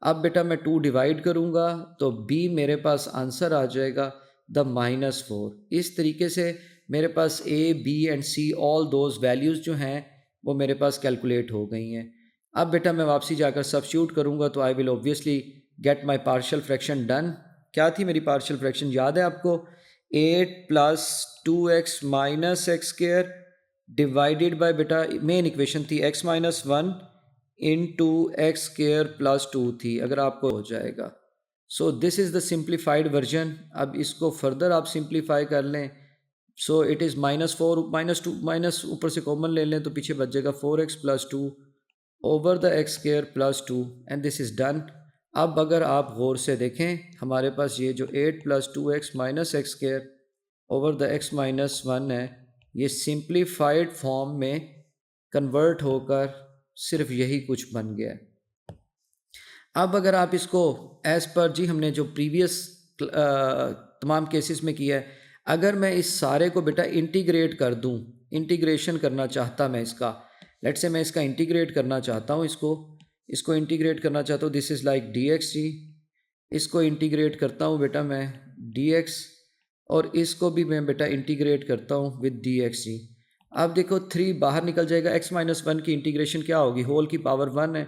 अब बेटा मैं 2 डिवाइड करूँगा तो b मेरे पास आंसर आ जाएगा द माइनस 4। इस तरीके से मेरे पास a b and c all those values जो हैं वो मेरे पास कैलकुलेट हो गई हैं। अब बेटा मैं वापसी जाकर सब्स्टिट्यूट करूँगा तो I will obviously get my partial fraction done. क्या थी मेरी पार्शियल फ्रैक्शन, याद है आपको, 8 plus 2x minus x square divided by बेटा मेन इक्वेशन थी x minus 1 into x square plus 2 थी, अगर आपको हो जाएगा। सो this is the simplified version. अब इसको फर्दर आप सिंप्लीफाई कर लें, so it is minus 4 minus 2 minus ऊपर से कॉमन ले लें तो पीछे बच जाएगा 4x plus 2 over the x square plus 2 and this is done. अब अगर आप गौर से देखें हमारे पास ये जो 8 plus 2x minus x square over the x minus 1 है, ये सिंप्लीफाइड फॉर्म में कन्वर्ट होकर सिर्फ यही कुछ बन गया। अब अगर आप इसको एज़ पर जी हमने जो प्रीवियस तमाम केसेस में किया है, अगर मैं इस सारे को बेटा इंटीग्रेट कर दूं, इंटीग्रेशन करना चाहता मैं इसका, लेट्स से मैं इसका इंटीग्रेट करना चाहता हूँ, इसको इंटीग्रेट करना चाहता हूँ, this is like d x g. इसको इंटीग्रेट करता हूँ बेटा मैं डी एक्स, और इसको भी मैं बेटा इंटीग्रेट करता हूँ विद डी एक्स जी। अब देखो 3 बाहर निकल जाएगा, x-1 की इंटीग्रेशन क्या होगी, होल की पावर 1 है,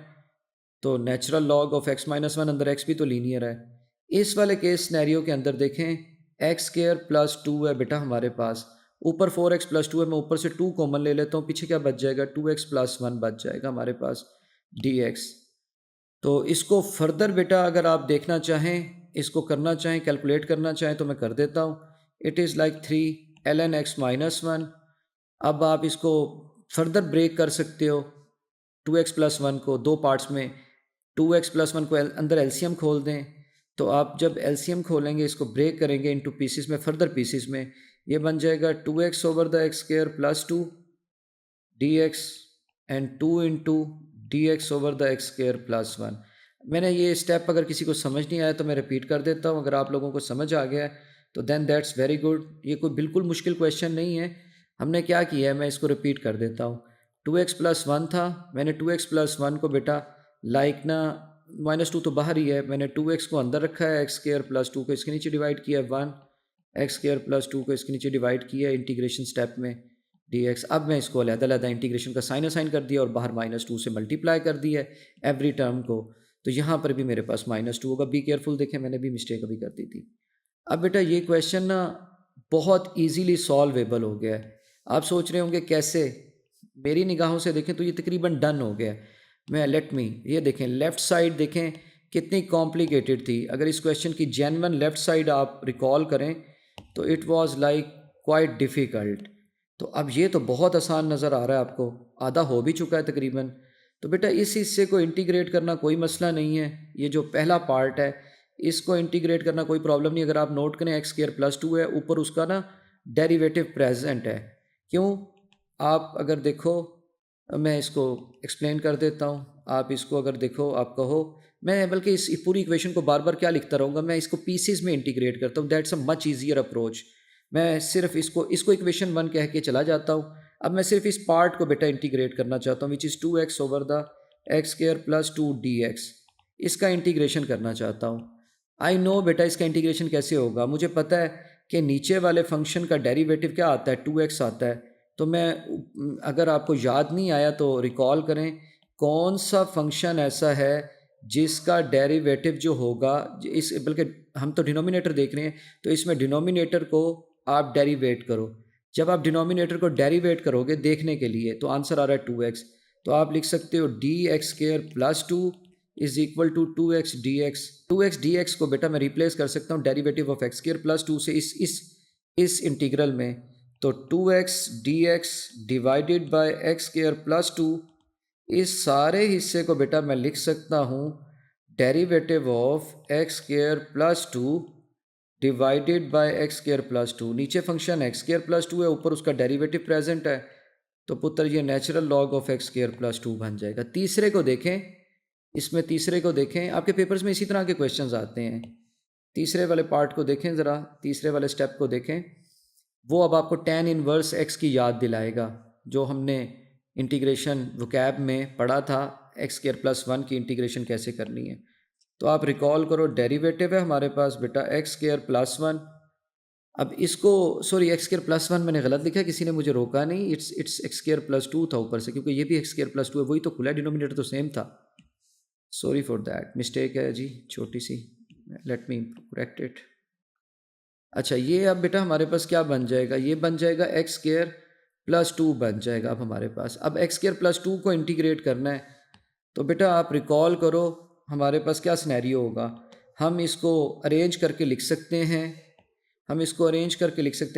तो नेचुरल लॉग ऑफ x-1, अंदर x भी तो लीनियर है। इस वाले केस सिनेरियो के अंदर देखें x² + 2 है बेटा हमारे पास, ऊपर 4x+2 है, मैं ऊपर से 2 कॉमन ले लेता हूँ, पीछे क्या बच जाएगा, 2x+1 बच जाएगा हमारे पास dx। तो इसको फर्दर बेटा अगर आप देखना चाहें, इसको करना चाहें, कैलकुलेट करना चाहें तो मैं कर देता हूँ। It is like 3 ln x-1। अब आप इसको फर्दर ब्रेक कर सकते हो, 2x+1 को दो पार्ट्स में, 2x+1 को अंदर एलसीएम खोल दें, तो आप जब एलसीएम खोलेंगे, इसको ब्रेक करेंगे इनटू पीसेस में, फर्दर पीसेस में, ये बन जाएगा 2x/(x²+2) dx and 2 into dx/(x²+1). मैंने ये स्टेप अगर किसी को समझ नहीं आया तो मैं रिपीट कर देता हूँ, अगर आप लोगों को समझ आ गया है तो देन दैट्स वेरी गुड। ये कोई बिल्कुल मुश्किल क्वेश्चन नहीं है। हमने क्या किया है, मैं इसको रिपीट कर देता हूँ। 2x+1 था, मैंने 2x+1 को बेटा लाइक ना -2 तो बाहर ही है, मैंने 2x को अंदर रखा है, x² + 2 को इसके नीचे डिवाइड किया है 1, x² + 2 को इसके नीचे डिवाइड किया है इंटीग्रेशन स्टेप में dx। अब मैं इसको अलग-अलग इंटीग्रेशन का साइन असाइन कर दिया और बाहर -2 से मल्टीप्लाई कर दिया है एवरी टर्म को, तो यहाँ पर भी मेरे पास -2 होगा। बी केयरफुल, देखें मैंने भी मिस्टेक अभी कर दी थी। अब बेटा ये क्वेश्चन ना बहुत इजीली सॉल्वेबल हो गया है। आप सोच रहे होंगे कैसे, मेरी निगाहों से देखें तो ये तकरीबन डन हो गया है। मैं लेट मी, ये देखें लेफ़्ट साइड देखें कितनी कॉम्प्लिकेटेड थी। अगर इस क्वेश्चन की जेन्युइन लेफ़्ट साइड आप रिकॉल करें तो it was like quite difficult. तो अब ये तो बहुत आसान नज़र आ रहा है आपको, आधा हो भी चुका है तकरीबन। तो बेटा इस हिस्से को इंटीग्रेट करना कोई मसला नहीं है, ये जो पहला पार्ट है इसको इंटीग्रेट करना कोई प्रॉब्लम नहीं। अगर आप नोट करें x² + 2 है, ऊपर उसका ना डेरिवेटिव प्रेजेंट है। क्यों, आप अगर देखो, मैं इसको एक्सप्लेन कर देता हूँ, आप इसको अगर देखो, आप कहो, मैं बल्कि इस पूरी इक्वेशन को बार बार क्या लिखता रहूँगा, मैं इसको पीसीज में इंटीग्रेट करता हूँ, that's a much easier approach. मैं सिर्फ इसको इक्वेशन 1 कह के चला जाता हूँ। अब मैं सिर्फ इस पार्ट को बेटा इंटीग्रेट करना चाहता हूँ, विच इज़ 2x/(x²+2) dx। इसका इंटीग्रेशन करना चाहता हूँ। आई नो बेटा इसका इंटीग्रेशन कैसे होगा, मुझे पता है कि नीचे वाले फंक्शन का डेरिवेटिव क्या आता है, 2x आता है। तो मैं अगर आपको याद नहीं आया तो रिकॉल करें, कौन सा फंक्शन ऐसा है जिसका डेरिवेटिव जो होगा, इस बल्कि हम तो डिनोमिनेटर देख रहे हैं, तो इसमें डिनोमिनेटर को आप डेरिवेट करो। जब आप डिनोमिनेटर को डेरिवेट करोगे देखने के लिए, तो आंसर आ रहा है 2x, तो आप लिख सकते हो dx² + 2 is equal to 2x dx। 2x dx को बेटा मैं रिप्लेस कर सकता हूँ डेरिवेटिव ऑफ x² + 2 से इस इंटीग्रल में, तो 2x dx divided by x²+2, इस सारे हिस्से को बेटा मैं लिख सकता हूँ derivative of x² + 2 divided by x²+2। नीचे फंक्शन x²+2 है, ऊपर उसका डेरिवेटिव प्रेजेंट है, तो पुत्र ये नेचुरल लॉग ऑफ x² + 2 बन जाएगा। तीसरे को देखें, इसमें तीसरे को देखें, आपके पेपर्स में इसी तरह के क्वेश्चंस आते हैं। तीसरे वाले पार्ट को देखें ज़रा, तीसरे वाले स्टेप को देखें, वो अब आपको tan इनवर्स x की याद दिलाएगा, जो हमने इंटीग्रेशन वोकैब में पढ़ा था, x² + 1 की इंटीग्रेशन कैसे करनी है। तो आप रिकॉल करो, डेरिवेटिव है हमारे पास बेटा x²+1। अब इसको, सॉरी x²+1 मैंने गलत लिखा है, किसी ने मुझे रोका नहीं, इट्स x²+2 था ऊपर से, क्योंकि ये भी x²+2 है, वही तो खुला, डिनोमिनेटर तो सेम था। सॉरी फॉर दैट, मिस्टेक है जी छोटी सी, लेट मी करेक्ट इट। अच्छा, ये अब बेटा हमारे पास क्या बन जाएगा, ये बन जाएगा x² + 2 बन जाएगा अब हमारे पास। अब x²+2 को इंटीग्रेट करना है, तो बेटा आप रिकॉल करो हमारे पास क्या सिनेरियो होगा। हम इसको अरेंज करके लिख सकते हैं,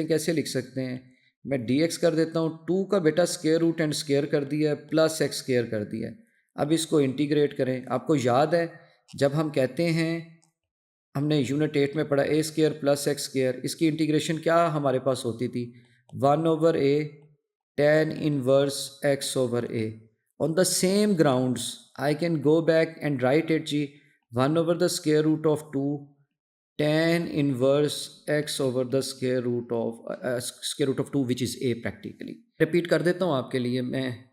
कैसे लिख सकते हैं, मैं dx कर देता हूँ, 2 का बेटा स्क्वायर रूट एंड स्क्वायर कर दिया है, प्लस x² कर दिया है। अब इसको इंटीग्रेट करें। आपको याद है जब हम कहते हैं, हमने यूनिट 8 में पढ़ा a² + x², इसकी इंटीग्रेशन क्या हमारे पास होती थी, 1/a tan inverse x/a। On the same grounds I can go back and write it जी, 1/√2 tan inverse x over the square root of 2 which is a practically. Repeat कर देता हूँ आपके लिए मैं,